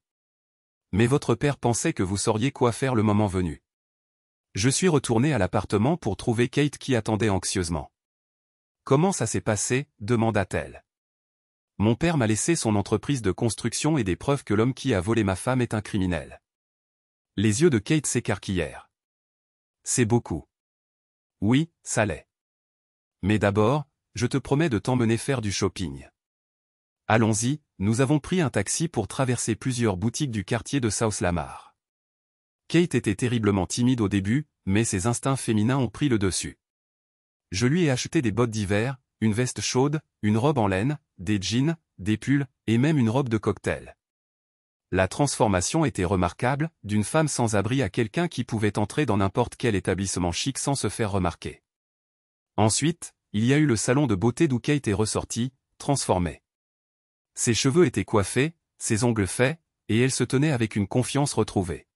Mais votre père pensait que vous sauriez quoi faire le moment venu. Je suis retourné à l'appartement pour trouver Kate qui attendait anxieusement. Comment ça s'est passé, demanda-t-elle. Mon père m'a laissé son entreprise de construction et des preuves que l'homme qui a volé ma femme est un criminel. Les yeux de Kate s'écarquillèrent. C'est beaucoup. Oui, ça l'est. Mais d'abord, je te promets de t'emmener faire du shopping. Allons-y, nous avons pris un taxi pour traverser plusieurs boutiques du quartier de South Lamar. Kate était terriblement timide au début, mais ses instincts féminins ont pris le dessus. Je lui ai acheté des bottes d'hiver, une veste chaude, une robe en laine, des jeans, des pulls, et même une robe de cocktail. La transformation était remarquable, d'une femme sans abri à quelqu'un qui pouvait entrer dans n'importe quel établissement chic sans se faire remarquer. Ensuite, il y a eu le salon de beauté d'où Kate est ressortie, transformée. Ses cheveux étaient coiffés, ses ongles faits, et elle se tenait avec une confiance retrouvée.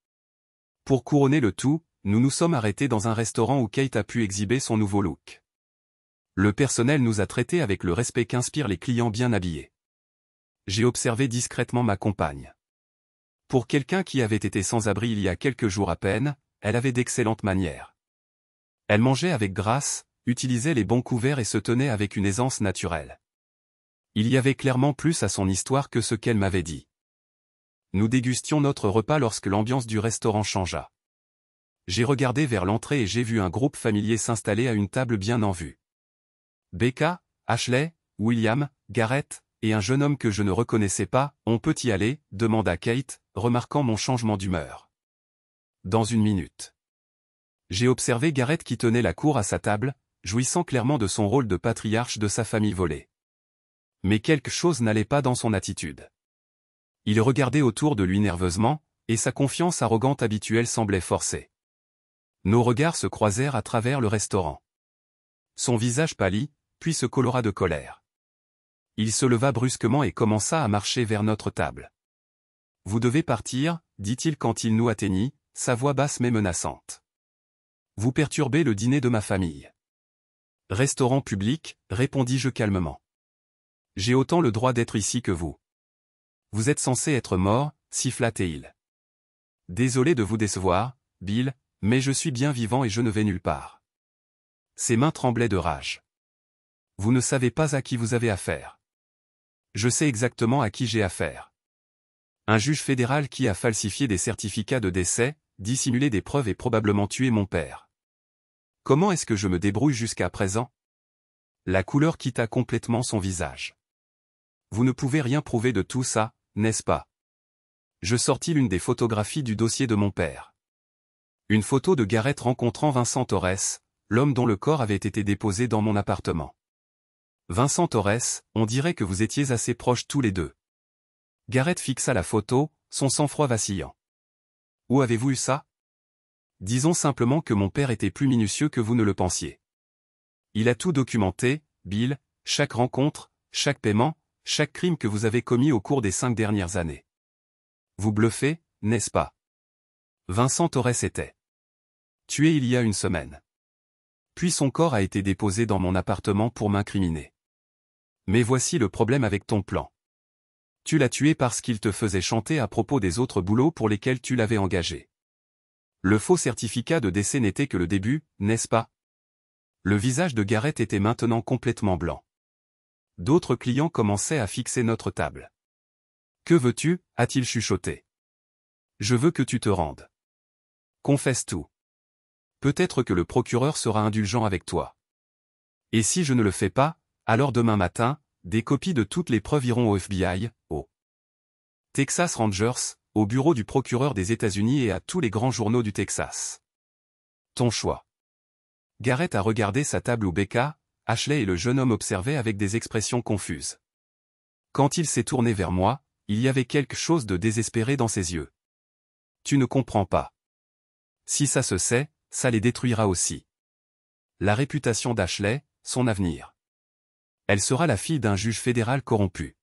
Pour couronner le tout, nous nous sommes arrêtés dans un restaurant où Kate a pu exhiber son nouveau look. Le personnel nous a traités avec le respect qu'inspirent les clients bien habillés. J'ai observé discrètement ma compagne. Pour quelqu'un qui avait été sans abri il y a quelques jours à peine, elle avait d'excellentes manières. Elle mangeait avec grâce, utilisait les bons couverts et se tenait avec une aisance naturelle. Il y avait clairement plus à son histoire que ce qu'elle m'avait dit. Nous dégustions notre repas lorsque l'ambiance du restaurant changea. J'ai regardé vers l'entrée et j'ai vu un groupe familier s'installer à une table bien en vue. Becca, Ashley, William, Gareth, et un jeune homme que je ne reconnaissais pas, on peut y aller, demanda Kate, remarquant mon changement d'humeur. Dans une minute. J'ai observé Gareth qui tenait la cour à sa table, jouissant clairement de son rôle de patriarche de sa famille volée. Mais quelque chose n'allait pas dans son attitude. Il regardait autour de lui nerveusement, et sa confiance arrogante habituelle semblait forcée. Nos regards se croisèrent à travers le restaurant. Son visage pâlit, puis se colora de colère. Il se leva brusquement et commença à marcher vers notre table. « Vous devez partir, dit-il quand il nous atteignit, sa voix basse mais menaçante. Vous perturbez le dîner de ma famille. Restaurant public, répondis-je calmement. J'ai autant le droit d'être ici que vous. Vous êtes censé être mort, siffla-t-il. Désolé de vous décevoir, Bill, mais je suis bien vivant et je ne vais nulle part. Ses mains tremblaient de rage. Vous ne savez pas à qui vous avez affaire. Je sais exactement à qui j'ai affaire. Un juge fédéral qui a falsifié des certificats de décès, dissimulé des preuves et probablement tué mon père. Comment est-ce que je me débrouille jusqu'à présent? La couleur quitta complètement son visage. Vous ne pouvez rien prouver de tout ça, n'est-ce pas? Je sortis l'une des photographies du dossier de mon père. Une photo de Gareth rencontrant Vincent Torres, l'homme dont le corps avait été déposé dans mon appartement. Vincent Torres, on dirait que vous étiez assez proches tous les deux. Gareth fixa la photo, son sang-froid vacillant. Où avez-vous eu ça? Disons simplement que mon père était plus minutieux que vous ne le pensiez. Il a tout documenté, Bill, chaque rencontre, chaque paiement, chaque crime que vous avez commis au cours des 5 dernières années. Vous bluffez, n'est-ce pas? Vincent Torres était tué il y a une semaine. Puis son corps a été déposé dans mon appartement pour m'incriminer. Mais voici le problème avec ton plan. Tu l'as tué parce qu'il te faisait chanter à propos des autres boulots pour lesquels tu l'avais engagé. Le faux certificat de décès n'était que le début, n'est-ce pas? Le visage de Garrett était maintenant complètement blanc. D'autres clients commençaient à fixer notre table. Que veux-tu? A-t-il chuchoté. Je veux que tu te rendes. Confesse tout. Peut-être que le procureur sera indulgent avec toi. Et si je ne le fais pas, alors demain matin, des copies de toutes les preuves iront au FBI, au Texas Rangers, au bureau du procureur des États-Unis et à tous les grands journaux du Texas. Ton choix. Garrett a regardé sa table où Becca, Ashley et le jeune homme observaient avec des expressions confuses. Quand il s'est tourné vers moi, il y avait quelque chose de désespéré dans ses yeux. Tu ne comprends pas. Si ça se sait, ça les détruira aussi. La réputation d'Ashley, son avenir. Elle sera la fille d'un juge fédéral corrompu.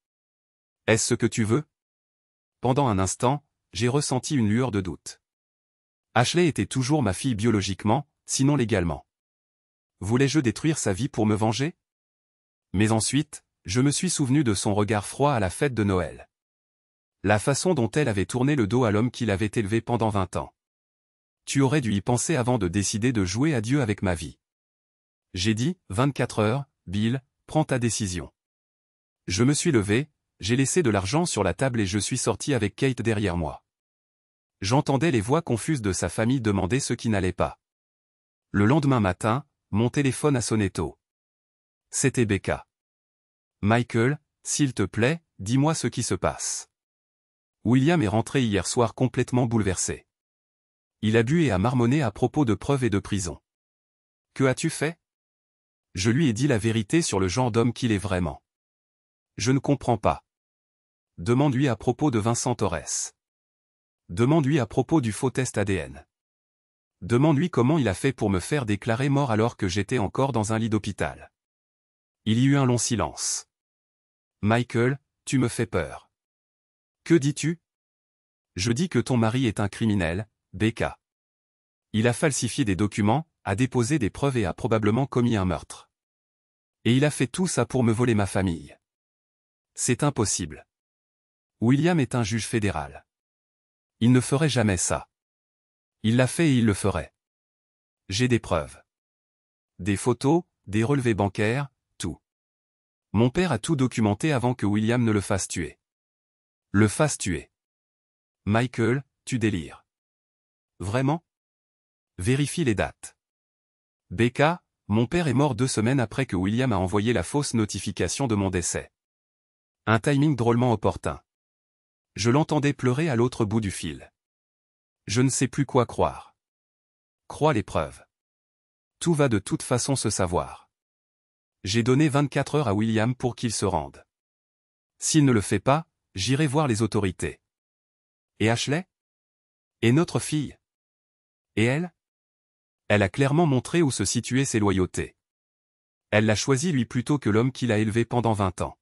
Est-ce ce que tu veux? Pendant un instant, j'ai ressenti une lueur de doute. Ashley était toujours ma fille biologiquement, sinon légalement. Voulais-je détruire sa vie pour me venger? Mais ensuite, je me suis souvenu de son regard froid à la fête de Noël. La façon dont elle avait tourné le dos à l'homme qui l'avait élevé pendant 20 ans. Tu aurais dû y penser avant de décider de jouer à Dieu avec ma vie. J'ai dit, 24 heures, Bill, prends ta décision. Je me suis levé, j'ai laissé de l'argent sur la table et je suis sorti avec Kate derrière moi. J'entendais les voix confuses de sa famille demander ce qui n'allait pas. Le lendemain matin, mon téléphone a sonné tôt. C'était Becca. Michael, s'il te plaît, dis-moi ce qui se passe. William est rentré hier soir complètement bouleversé. Il a bu et a marmonné à propos de preuves et de prison. Que as-tu fait? Je lui ai dit la vérité sur le genre d'homme qu'il est vraiment. Je ne comprends pas. Demande-lui à propos de Vincent Torres. Demande-lui à propos du faux test ADN. Demande-lui comment il a fait pour me faire déclarer mort alors que j'étais encore dans un lit d'hôpital. Il y eut un long silence. Michael, tu me fais peur. Que dis-tu? Je dis que ton mari est un criminel, Becca. Il a falsifié des documents, a déposé des preuves et a probablement commis un meurtre. Et il a fait tout ça pour me voler ma famille. C'est impossible. William est un juge fédéral. Il ne ferait jamais ça. Il l'a fait et il le ferait. J'ai des preuves. Des photos, des relevés bancaires, tout. Mon père a tout documenté avant que William ne le fasse tuer. Le fasse tuer. Michael, tu délires. Vraiment? Vérifie les dates. Becca, mon père est mort 2 semaines après que William a envoyé la fausse notification de mon décès. Un timing drôlement opportun. Je l'entendais pleurer à l'autre bout du fil. Je ne sais plus quoi croire. Crois les preuves. Tout va de toute façon se savoir. J'ai donné 24 heures à William pour qu'il se rende. S'il ne le fait pas, j'irai voir les autorités. Et Ashley? Et notre fille? Et elle? Elle a clairement montré où se situaient ses loyautés. Elle l'a choisi lui plutôt que l'homme qui l'a élevé pendant 20 ans.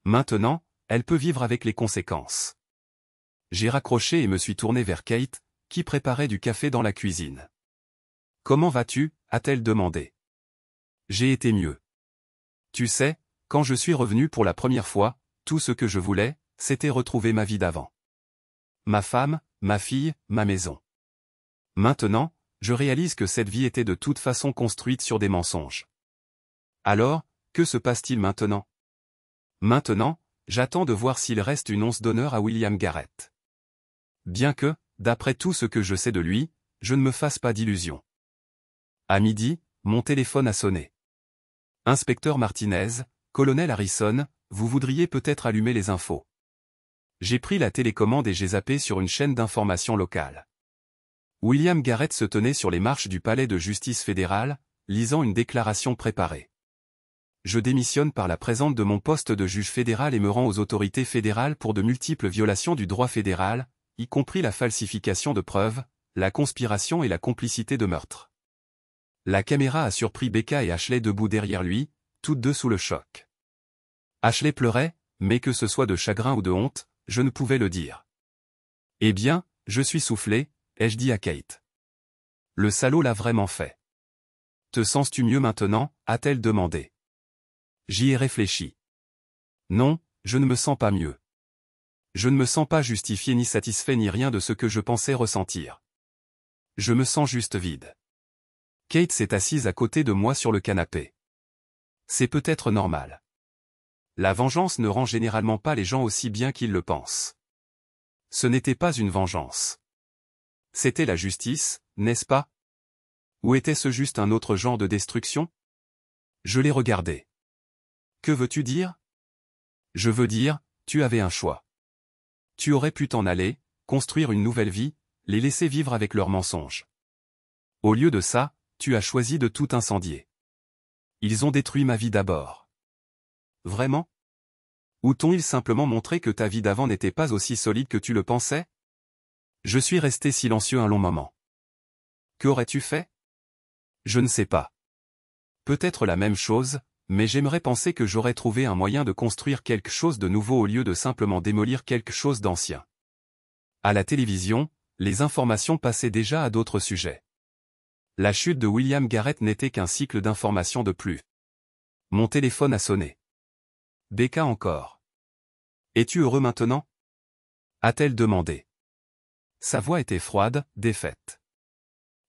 Maintenant, elle peut vivre avec les conséquences. J'ai raccroché et me suis tourné vers Kate, qui préparait du café dans la cuisine. Comment vas-tu? A-t-elle demandé. J'ai été mieux. Tu sais, quand je suis revenu pour la première fois, tout ce que je voulais, c'était retrouver ma vie d'avant. Ma femme, ma fille, ma maison. Maintenant, je réalise que cette vie était de toute façon construite sur des mensonges. Alors, que se passe-t-il maintenant? Maintenant, j'attends de voir s'il reste une once d'honneur à William Garrett. Bien que, d'après tout ce que je sais de lui, je ne me fasse pas d'illusions. À midi, mon téléphone a sonné. Inspecteur Martinez, colonel Harrison, vous voudriez peut-être allumer les infos. J'ai pris la télécommande et j'ai zappé sur une chaîne d'information locale. William Garrett se tenait sur les marches du palais de justice fédéral, lisant une déclaration préparée. Je démissionne par la présente de mon poste de juge fédéral et me rends aux autorités fédérales pour de multiples violations du droit fédéral, y compris la falsification de preuves, la conspiration et la complicité de meurtre. La caméra a surpris Becca et Ashley debout derrière lui, toutes deux sous le choc. Ashley pleurait, mais que ce soit de chagrin ou de honte, je ne pouvais le dire. « Eh bien, je suis soufflé », ai-je dit à Kate. Le salaud l'a vraiment fait. « Te sens-tu mieux maintenant ?» a-t-elle demandé. J'y ai réfléchi. Non, je ne me sens pas mieux. Je ne me sens pas justifié ni satisfait ni rien de ce que je pensais ressentir. Je me sens juste vide. Kate s'est assise à côté de moi sur le canapé. C'est peut-être normal. La vengeance ne rend généralement pas les gens aussi bien qu'ils le pensent. Ce n'était pas une vengeance. C'était la justice, n'est-ce pas? Ou était-ce juste un autre genre de destruction? Je l'ai regardé. Que veux-tu dire? Je veux dire, tu avais un choix. Tu aurais pu t'en aller, construire une nouvelle vie, les laisser vivre avec leurs mensonges. Au lieu de ça, tu as choisi de tout incendier. Ils ont détruit ma vie d'abord. Vraiment? Ou t'ont-ils simplement montré que ta vie d'avant n'était pas aussi solide que tu le pensais? Je suis resté silencieux un long moment. Qu'aurais-tu fait? Je ne sais pas. Peut-être la même chose, mais j'aimerais penser que j'aurais trouvé un moyen de construire quelque chose de nouveau au lieu de simplement démolir quelque chose d'ancien. À la télévision, les informations passaient déjà à d'autres sujets. La chute de William Garrett n'était qu'un cycle d'informations de plus. Mon téléphone a sonné. Becca encore. Es-tu heureux maintenant? A-t-elle demandé. Sa voix était froide, défaite.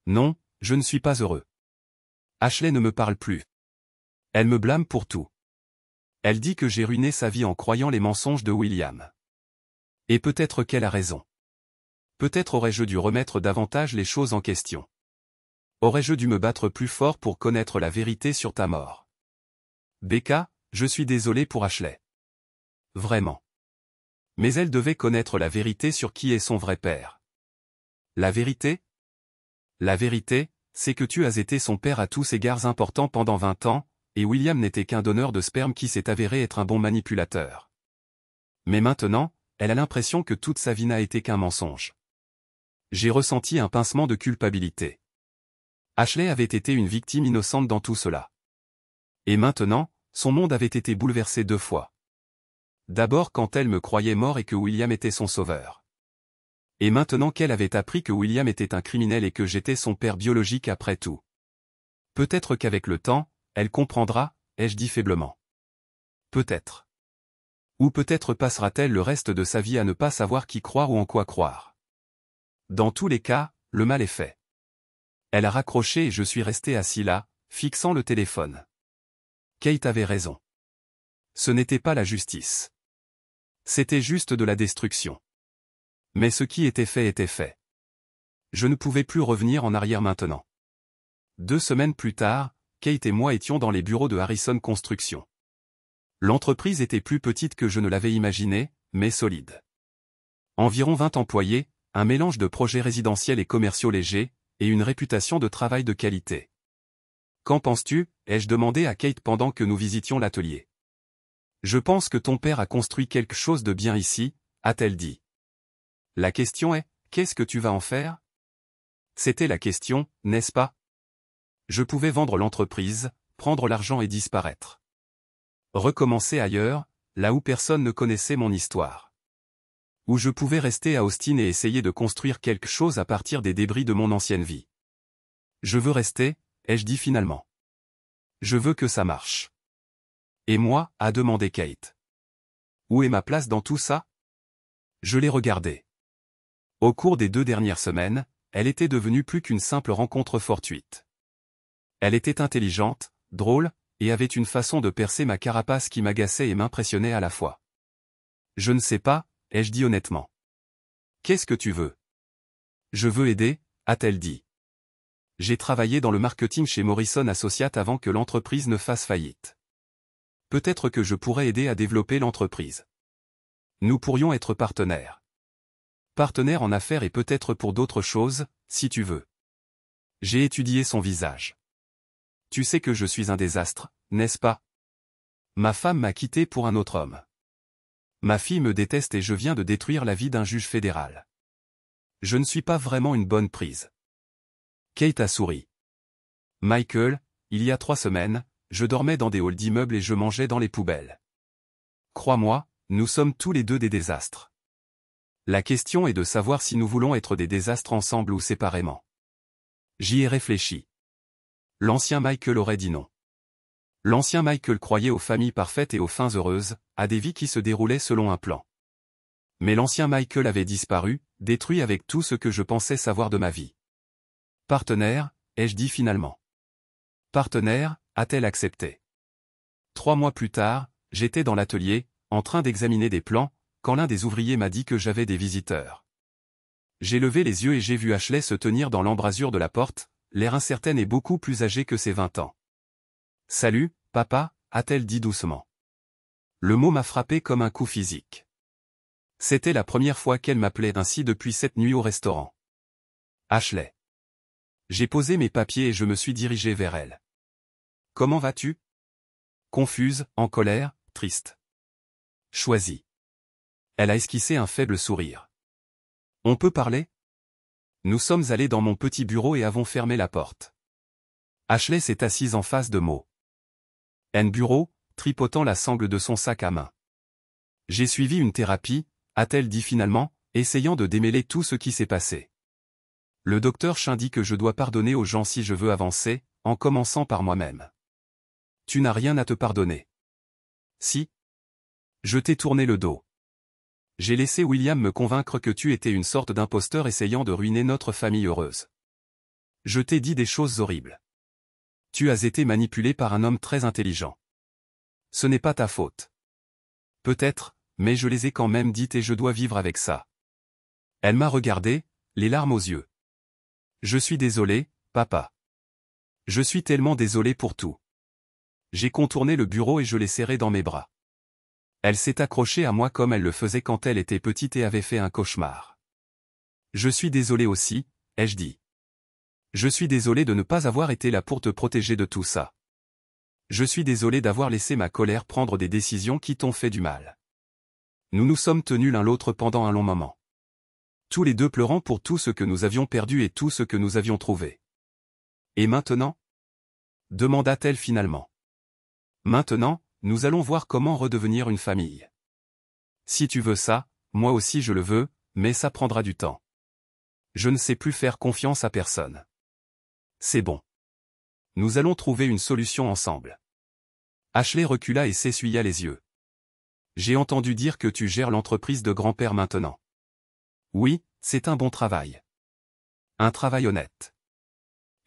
Non, je ne suis pas heureux. Ashley ne me parle plus. Elle me blâme pour tout. Elle dit que j'ai ruiné sa vie en croyant les mensonges de William. Et peut-être qu'elle a raison. Peut-être aurais-je dû remettre davantage les choses en question. Aurais-je dû me battre plus fort pour connaître la vérité sur ta mort? Becca, je suis désolé pour Ashley. Vraiment. Mais elle devait connaître la vérité sur qui est son vrai père. La vérité? La vérité, c'est que tu as été son père à tous égards importants pendant 20 ans, et William n'était qu'un donneur de sperme qui s'est avéré être un bon manipulateur. Mais maintenant, elle a l'impression que toute sa vie n'a été qu'un mensonge. J'ai ressenti un pincement de culpabilité. Ashley avait été une victime innocente dans tout cela. Et maintenant, son monde avait été bouleversé 2 fois. D'abord quand elle me croyait mort et que William était son sauveur. Et maintenant qu'elle avait appris que William était un criminel et que j'étais son père biologique après tout. Peut-être qu'avec le temps, elle comprendra, ai-je dit faiblement. Peut-être. Ou peut-être passera-t-elle le reste de sa vie à ne pas savoir qui croire ou en quoi croire. Dans tous les cas, le mal est fait. Elle a raccroché et je suis resté assis là, fixant le téléphone. Kate avait raison. Ce n'était pas la justice. C'était juste de la destruction. Mais ce qui était fait était fait. Je ne pouvais plus revenir en arrière maintenant. 2 semaines plus tard, Kate et moi étions dans les bureaux de Harrison Construction. L'entreprise était plus petite que je ne l'avais imaginé, mais solide. Environ 20 employés, un mélange de projets résidentiels et commerciaux légers, et une réputation de travail de qualité. Qu'en penses-tu? Ai-je demandé à Kate pendant que nous visitions l'atelier. Je pense que ton père a construit quelque chose de bien ici, a-t-elle dit. La question est, qu'est-ce que tu vas en faire? C'était la question, n'est-ce pas? Je pouvais vendre l'entreprise, prendre l'argent et disparaître. Recommencer ailleurs, là où personne ne connaissait mon histoire. Où je pouvais rester à Austin et essayer de construire quelque chose à partir des débris de mon ancienne vie. Je veux rester, ai-je dit finalement. Je veux que ça marche. Et moi, a demandé Kate. Où est ma place dans tout ça? Je l'ai regardée. Au cours des 2 dernières semaines, elle était devenue plus qu'une simple rencontre fortuite. Elle était intelligente, drôle, et avait une façon de percer ma carapace qui m'agaçait et m'impressionnait à la fois. Je ne sais pas, ai-je dit honnêtement. Qu'est-ce que tu veux? Je veux aider, a-t-elle dit. J'ai travaillé dans le marketing chez Morrison Associates avant que l'entreprise ne fasse faillite. Peut-être que je pourrais aider à développer l'entreprise. Nous pourrions être partenaires. Partenaires en affaires et peut-être pour d'autres choses, si tu veux. J'ai étudié son visage. Tu sais que je suis un désastre, n'est-ce pas? Ma femme m'a quitté pour un autre homme. Ma fille me déteste et je viens de détruire la vie d'un juge fédéral. Je ne suis pas vraiment une bonne prise. Kate a souri. Michael, il y a 3 semaines, je dormais dans des halls d'immeubles et je mangeais dans les poubelles. Crois-moi, nous sommes tous les deux des désastres. La question est de savoir si nous voulons être des désastres ensemble ou séparément. J'y ai réfléchi. L'ancien Michael aurait dit non. L'ancien Michael croyait aux familles parfaites et aux fins heureuses, à des vies qui se déroulaient selon un plan. Mais l'ancien Michael avait disparu, détruit avec tout ce que je pensais savoir de ma vie. Partenaire, ai-je dit finalement. Partenaire, a-t-elle accepté. 3 mois plus tard, j'étais dans l'atelier, en train d'examiner des plans, quand l'un des ouvriers m'a dit que j'avais des visiteurs. J'ai levé les yeux et j'ai vu Ashley se tenir dans l'embrasure de la porte, l'air incertaine et beaucoup plus âgée que ses 20 ans. « Salut, papa » a-t-elle dit doucement. Le mot m'a frappé comme un coup physique. C'était la première fois qu'elle m'appelait ainsi depuis cette nuit au restaurant. Ashley. J'ai posé mes papiers et je me suis dirigé vers elle. « Comment vas-tu » Confuse, en colère, triste. Choisie. Elle a esquissé un faible sourire. « On peut parler » Nous sommes allés dans mon petit bureau et avons fermé la porte. Ashley s'est assise en face de Mo. Bureau, tripotant la sangle de son sac à main. J'ai suivi une thérapie, a-t-elle dit finalement, essayant de démêler tout ce qui s'est passé. Le docteur Chin dit que je dois pardonner aux gens si je veux avancer, en commençant par moi-même. Tu n'as rien à te pardonner. Si. Je t'ai tourné le dos. J'ai laissé William me convaincre que tu étais une sorte d'imposteur essayant de ruiner notre famille heureuse. Je t'ai dit des choses horribles. Tu as été manipulé par un homme très intelligent. Ce n'est pas ta faute. Peut-être, mais je les ai quand même dites et je dois vivre avec ça. Elle m'a regardé, les larmes aux yeux. Je suis désolé, papa. Je suis tellement désolé pour tout. J'ai contourné le bureau et je l'ai serré dans mes bras. Elle s'est accrochée à moi comme elle le faisait quand elle était petite et avait fait un cauchemar. Je suis désolé aussi, ai-je dit. Je suis désolé de ne pas avoir été là pour te protéger de tout ça. Je suis désolé d'avoir laissé ma colère prendre des décisions qui t'ont fait du mal. Nous nous sommes tenus l'un l'autre pendant un long moment. Tous les deux pleurant pour tout ce que nous avions perdu et tout ce que nous avions trouvé. Et maintenant ? Demanda-t-elle finalement. Maintenant, nous allons voir comment redevenir une famille. Si tu veux ça, moi aussi je le veux, mais ça prendra du temps. Je ne sais plus faire confiance à personne. C'est bon. Nous allons trouver une solution ensemble. Ashley recula et s'essuya les yeux. J'ai entendu dire que tu gères l'entreprise de grand-père maintenant. Oui, c'est un bon travail. Un travail honnête.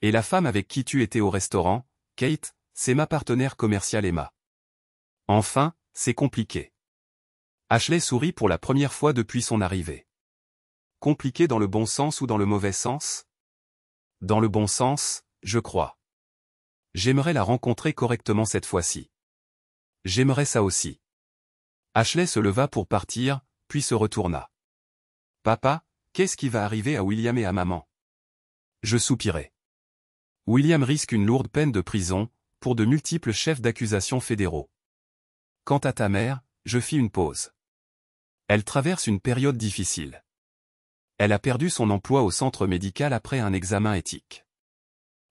Et la femme avec qui tu étais au restaurant, Kate, c'est ma partenaire commerciale Emma. Enfin, c'est compliqué. Ashley sourit pour la première fois depuis son arrivée. Compliqué dans le bon sens ou dans le mauvais sens ? Dans le bon sens, je crois. J'aimerais la rencontrer correctement cette fois-ci. J'aimerais ça aussi. Ashley se leva pour partir, puis se retourna. Papa, qu'est-ce qui va arriver à William et à maman ? Je soupirai. William risque une lourde peine de prison, pour de multiples chefs d'accusation fédéraux. Quant à ta mère, je fis une pause. Elle traverse une période difficile. Elle a perdu son emploi au centre médical après un examen éthique.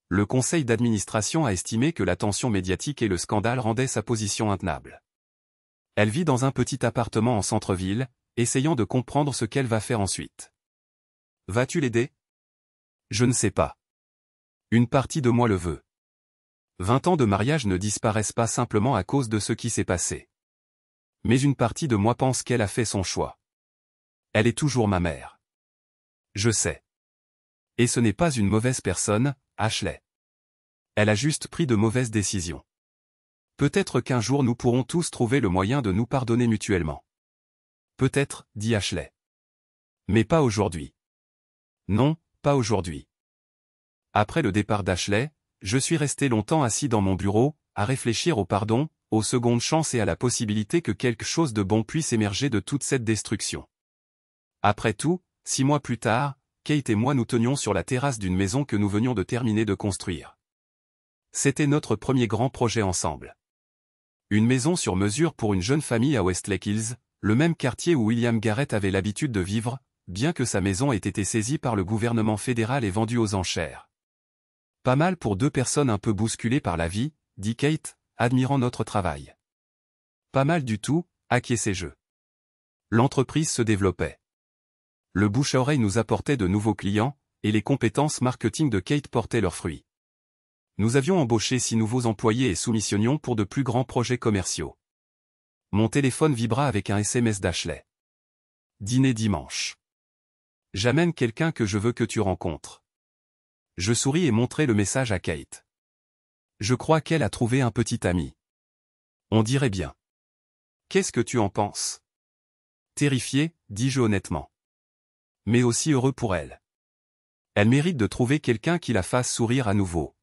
Le conseil d'administration a estimé que l'attention médiatique et le scandale rendaient sa position intenable. Elle vit dans un petit appartement en centre-ville, essayant de comprendre ce qu'elle va faire ensuite. Vas-tu l'aider ? Je ne sais pas. Une partie de moi le veut. 20 ans de mariage ne disparaissent pas simplement à cause de ce qui s'est passé. Mais une partie de moi pense qu'elle a fait son choix. Elle est toujours ma mère. Je sais. Et ce n'est pas une mauvaise personne, Ashley. Elle a juste pris de mauvaises décisions. Peut-être qu'un jour nous pourrons tous trouver le moyen de nous pardonner mutuellement. Peut-être, dit Ashley. Mais pas aujourd'hui. Non, pas aujourd'hui. Après le départ d'Ashley, je suis resté longtemps assis dans mon bureau, à réfléchir au pardon, aux secondes chances et à la possibilité que quelque chose de bon puisse émerger de toute cette destruction. Après tout, 6 mois plus tard, Kate et moi nous tenions sur la terrasse d'une maison que nous venions de terminer de construire. C'était notre premier grand projet ensemble. Une maison sur mesure pour une jeune famille à Westlake Hills, le même quartier où William Garrett avait l'habitude de vivre, bien que sa maison ait été saisie par le gouvernement fédéral et vendue aux enchères. Pas mal pour deux personnes un peu bousculées par la vie, dit Kate, admirant notre travail. Pas mal du tout, acquiesçai-je. L'entreprise se développait. Le bouche à oreille nous apportait de nouveaux clients, et les compétences marketing de Kate portaient leurs fruits. Nous avions embauché 6 nouveaux employés et soumissionnions pour de plus grands projets commerciaux. Mon téléphone vibra avec un SMS d'Ashley. Dîner dimanche. J'amène quelqu'un que je veux que tu rencontres. Je souris et montrai le message à Kate. Je crois qu'elle a trouvé un petit ami. On dirait bien. Qu'est-ce que tu en penses? Terrifié, dis-je honnêtement. Mais aussi heureux pour elle. Elle mérite de trouver quelqu'un qui la fasse sourire à nouveau.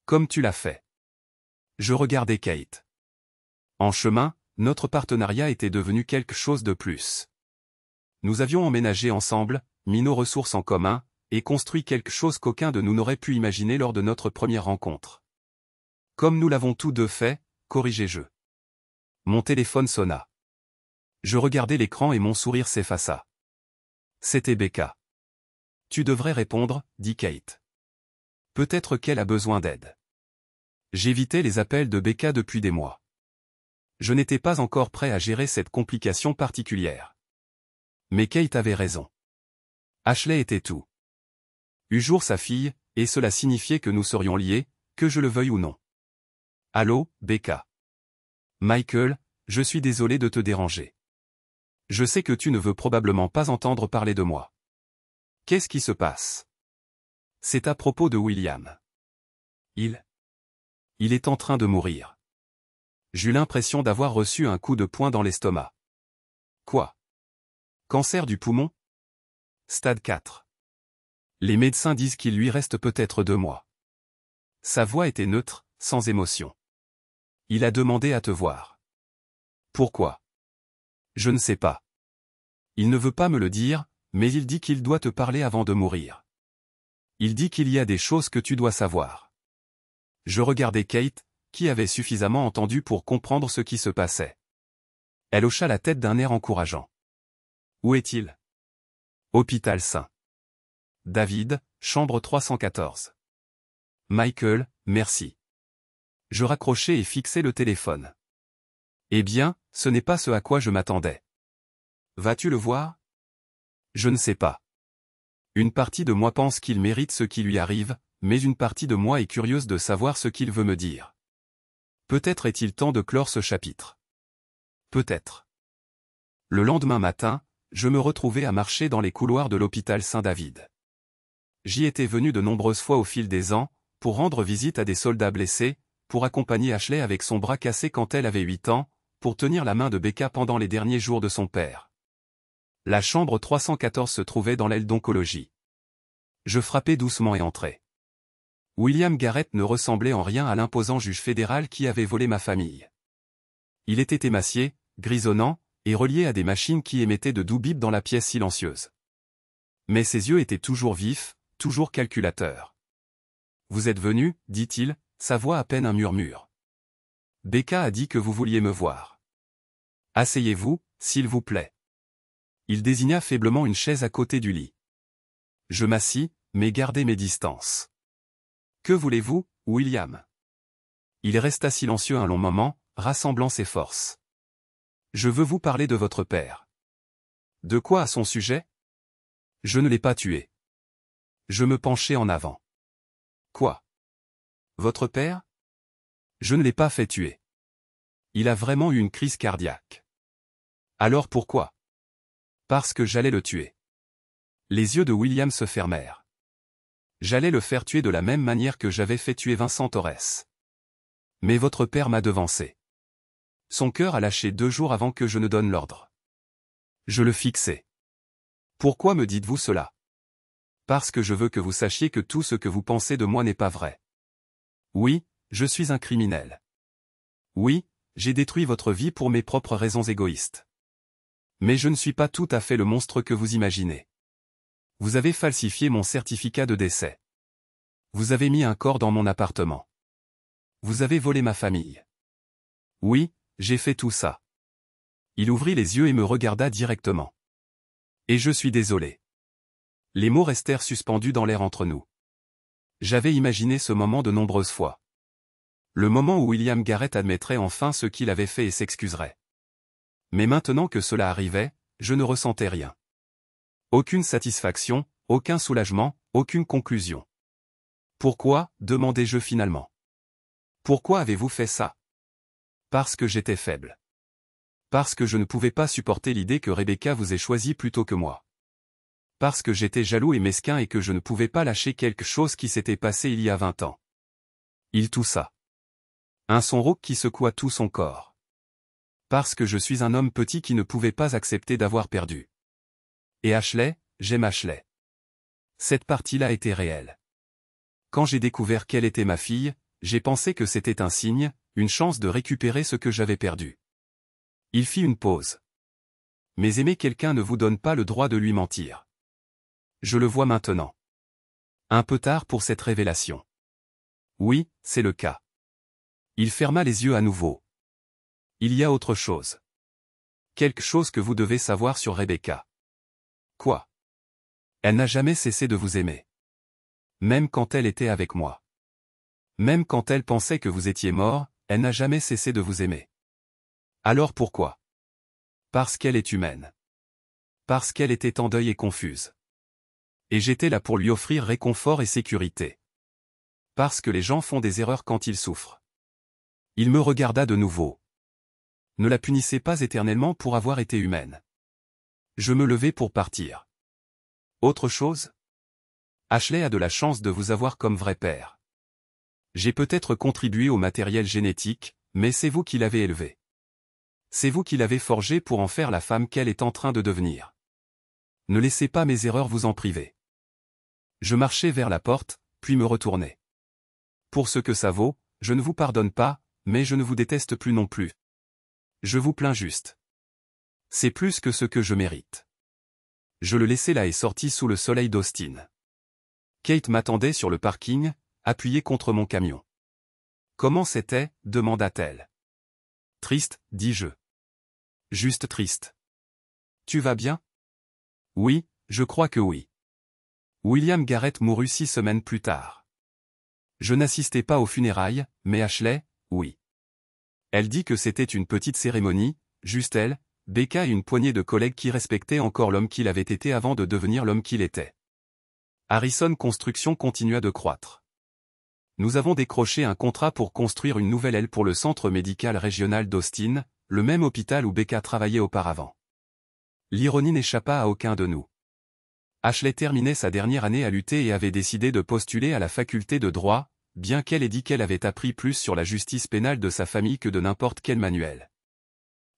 Comme tu l'as fait. Je regardais Kate. En chemin, notre partenariat était devenu quelque chose de plus. Nous avions emménagé ensemble, mis nos ressources en commun, et construit quelque chose qu'aucun de nous n'aurait pu imaginer lors de notre première rencontre. Comme nous l'avons tous deux fait, corrigeai-je. Mon téléphone sonna. Je regardai l'écran et mon sourire s'effaça. C'était Becca. Tu devrais répondre, dit Kate. Peut-être qu'elle a besoin d'aide. J'évitais les appels de Becca depuis des mois. Je n'étais pas encore prêt à gérer cette complication particulière. Mais Kate avait raison. Ashley était tout. Eut jour sa fille, et cela signifiait que nous serions liés, que je le veuille ou non. Allô, Becca. Michael, je suis désolé de te déranger. Je sais que tu ne veux probablement pas entendre parler de moi. Qu'est-ce qui se passe? C'est à propos de William. Il est en train de mourir. J'eus l'impression d'avoir reçu un coup de poing dans l'estomac. Quoi? Cancer du poumon? Stade 4. Les médecins disent qu'il lui reste peut-être 2 mois. Sa voix était neutre, sans émotion. Il a demandé à te voir. Pourquoi? Je ne sais pas. Il ne veut pas me le dire, mais il dit qu'il doit te parler avant de mourir. Il dit qu'il y a des choses que tu dois savoir. Je regardai Kate, qui avait suffisamment entendu pour comprendre ce qui se passait. Elle hocha la tête d'un air encourageant. Où est-il? Hôpital St. David, chambre 314. Michael, merci. Je raccrochai et fixai le téléphone. Eh bien, ce n'est pas ce à quoi je m'attendais. Vas-tu le voir? Je ne sais pas. Une partie de moi pense qu'il mérite ce qui lui arrive, mais une partie de moi est curieuse de savoir ce qu'il veut me dire. Peut-être est-il temps de clore ce chapitre. Peut-être. Le lendemain matin, je me retrouvai à marcher dans les couloirs de l'hôpital Saint-David. J'y étais venu de nombreuses fois au fil des ans, pour rendre visite à des soldats blessés, pour accompagner Ashley avec son bras cassé quand elle avait 8 ans, pour tenir la main de Becca pendant les derniers jours de son père. La chambre 314 se trouvait dans l'aile d'oncologie. Je frappai doucement et entrai. William Garrett ne ressemblait en rien à l'imposant juge fédéral qui avait volé ma famille. Il était émacié, grisonnant, et relié à des machines qui émettaient de doux bips dans la pièce silencieuse. Mais ses yeux étaient toujours vifs, toujours calculateurs. « Vous êtes venu, dit-il, sa voix à peine un murmure. Becca a dit que vous vouliez me voir. Asseyez-vous, s'il vous plaît. Il désigna faiblement une chaise à côté du lit. Je m'assis, mais gardai mes distances. Que voulez-vous, William? Il resta silencieux un long moment, rassemblant ses forces. Je veux vous parler de votre père. De quoi à son sujet? Je ne l'ai pas tué. Je me penchai en avant. Quoi? Votre père? Je ne l'ai pas fait tuer. Il a vraiment eu une crise cardiaque. Alors pourquoi? Parce que j'allais le tuer. Les yeux de William se fermèrent. J'allais le faire tuer de la même manière que j'avais fait tuer Vincent Torres. Mais votre père m'a devancé. Son cœur a lâché 2 jours avant que je ne donne l'ordre. Je le fixai. Pourquoi me dites-vous cela? Parce que je veux que vous sachiez que tout ce que vous pensez de moi n'est pas vrai. Oui, je suis un criminel. Oui, j'ai détruit votre vie pour mes propres raisons égoïstes. Mais je ne suis pas tout à fait le monstre que vous imaginez. Vous avez falsifié mon certificat de décès. Vous avez mis un corps dans mon appartement. Vous avez volé ma famille. Oui, j'ai fait tout ça. Il ouvrit les yeux et me regarda directement. Et je suis désolé. Les mots restèrent suspendus dans l'air entre nous. J'avais imaginé ce moment de nombreuses fois. Le moment où William Garrett admettrait enfin ce qu'il avait fait et s'excuserait. Mais maintenant que cela arrivait, je ne ressentais rien. Aucune satisfaction, aucun soulagement, aucune conclusion. Pourquoi, demandai-je finalement. Pourquoi avez-vous fait ça? Parce que j'étais faible. Parce que je ne pouvais pas supporter l'idée que Rebecca vous ait choisi plutôt que moi. Parce que j'étais jaloux et mesquin et que je ne pouvais pas lâcher quelque chose qui s'était passé il y a 20 ans. Il toussa. Un son rauque qui secoua tout son corps. Parce que je suis un homme petit qui ne pouvait pas accepter d'avoir perdu. Et Ashley, j'aime Ashley. Cette partie-là était réelle. Quand j'ai découvert qu'elle était ma fille, j'ai pensé que c'était un signe, une chance de récupérer ce que j'avais perdu. Il fit une pause. Mais aimer quelqu'un ne vous donne pas le droit de lui mentir. Je le vois maintenant. Un peu tard pour cette révélation. Oui, c'est le cas. Il ferma les yeux à nouveau. Il y a autre chose. Quelque chose que vous devez savoir sur Rebecca. Quoi? Elle n'a jamais cessé de vous aimer. Même quand elle était avec moi. Même quand elle pensait que vous étiez mort, elle n'a jamais cessé de vous aimer. Alors pourquoi? Parce qu'elle est humaine. Parce qu'elle était en deuil et confuse. Et j'étais là pour lui offrir réconfort et sécurité. Parce que les gens font des erreurs quand ils souffrent. Il me regarda de nouveau. Ne la punissez pas éternellement pour avoir été humaine. Je me levai pour partir. Autre chose? Ashley a de la chance de vous avoir comme vrai père. J'ai peut-être contribué au matériel génétique, mais c'est vous qui l'avez élevé. C'est vous qui l'avez forgé pour en faire la femme qu'elle est en train de devenir. Ne laissez pas mes erreurs vous en priver. Je marchai vers la porte, puis me retournai. Pour ce que ça vaut, je ne vous pardonne pas, mais je ne vous déteste plus non plus. Je vous plains juste. C'est plus que ce que je mérite. Je le laissai là et sortis sous le soleil d'Austin. Kate m'attendait sur le parking, appuyée contre mon camion. Comment c'était? Demanda-t-elle. Triste, dis-je. Juste triste. Tu vas bien? Oui, je crois que oui. William Garrett mourut 6 semaines plus tard. Je n'assistais pas aux funérailles, mais Ashley, oui. Elle dit que c'était une petite cérémonie, juste elle, Becca et une poignée de collègues qui respectaient encore l'homme qu'il avait été avant de devenir l'homme qu'il était. Harrison Construction continua de croître. Nous avons décroché un contrat pour construire une nouvelle aile pour le centre médical régional d'Austin, le même hôpital où Becca travaillait auparavant. L'ironie n'échappa à aucun de nous. Ashley terminait sa dernière année à l'UT et avait décidé de postuler à la faculté de droit, bien qu'elle ait dit qu'elle avait appris plus sur la justice pénale de sa famille que de n'importe quel manuel.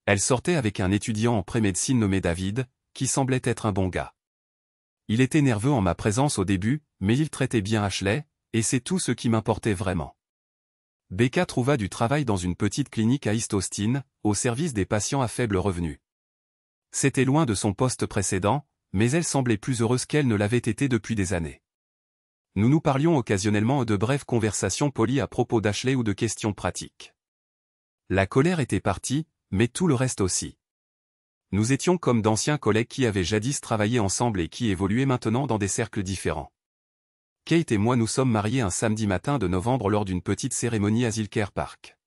Elle sortait avec un étudiant en pré-médecine nommé David, qui semblait être un bon gars. Il était nerveux en ma présence au début, mais il traitait bien Ashley, et c'est tout ce qui m'importait vraiment. Becca trouva du travail dans une petite clinique à East Austin, au service des patients à faible revenu. C'était loin de son poste précédent, mais elle semblait plus heureuse qu'elle ne l'avait été depuis des années. Nous nous parlions occasionnellement de brèves conversations polies à propos d'Ashley ou de questions pratiques. La colère était partie, mais tout le reste aussi. Nous étions comme d'anciens collègues qui avaient jadis travaillé ensemble et qui évoluaient maintenant dans des cercles différents. Kate et moi nous sommes mariés un samedi matin de novembre lors d'une petite cérémonie à Zilker Park.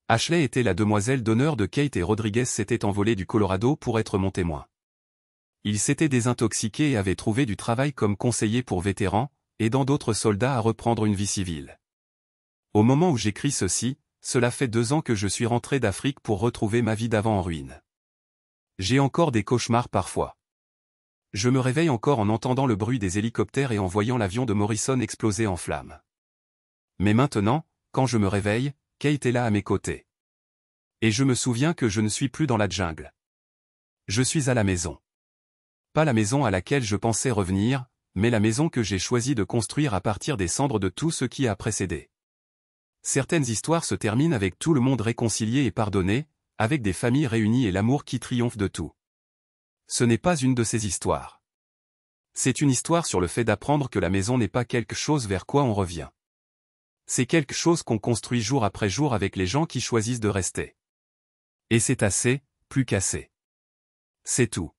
Ashley était la demoiselle d'honneur de Kate et Rodriguez s'était envolé du Colorado pour être mon témoin. Il s'était désintoxiqué et avait trouvé du travail comme conseiller pour vétérans, aidant d'autres soldats à reprendre une vie civile. Au moment où j'écris ceci, cela fait 2 ans que je suis rentré d'Afrique pour retrouver ma vie d'avant en ruine. J'ai encore des cauchemars parfois. Je me réveille encore en entendant le bruit des hélicoptères et en voyant l'avion de Morrison exploser en flammes. Mais maintenant, quand je me réveille, Kate est là à mes côtés. Et je me souviens que je ne suis plus dans la jungle. Je suis à la maison. Pas la maison à laquelle je pensais revenir, mais la maison que j'ai choisi de construire à partir des cendres de tout ce qui a précédé. Certaines histoires se terminent avec tout le monde réconcilié et pardonné, avec des familles réunies et l'amour qui triomphe de tout. Ce n'est pas une de ces histoires. C'est une histoire sur le fait d'apprendre que la maison n'est pas quelque chose vers quoi on revient. C'est quelque chose qu'on construit jour après jour avec les gens qui choisissent de rester. Et c'est assez, plus qu'assez. C'est tout.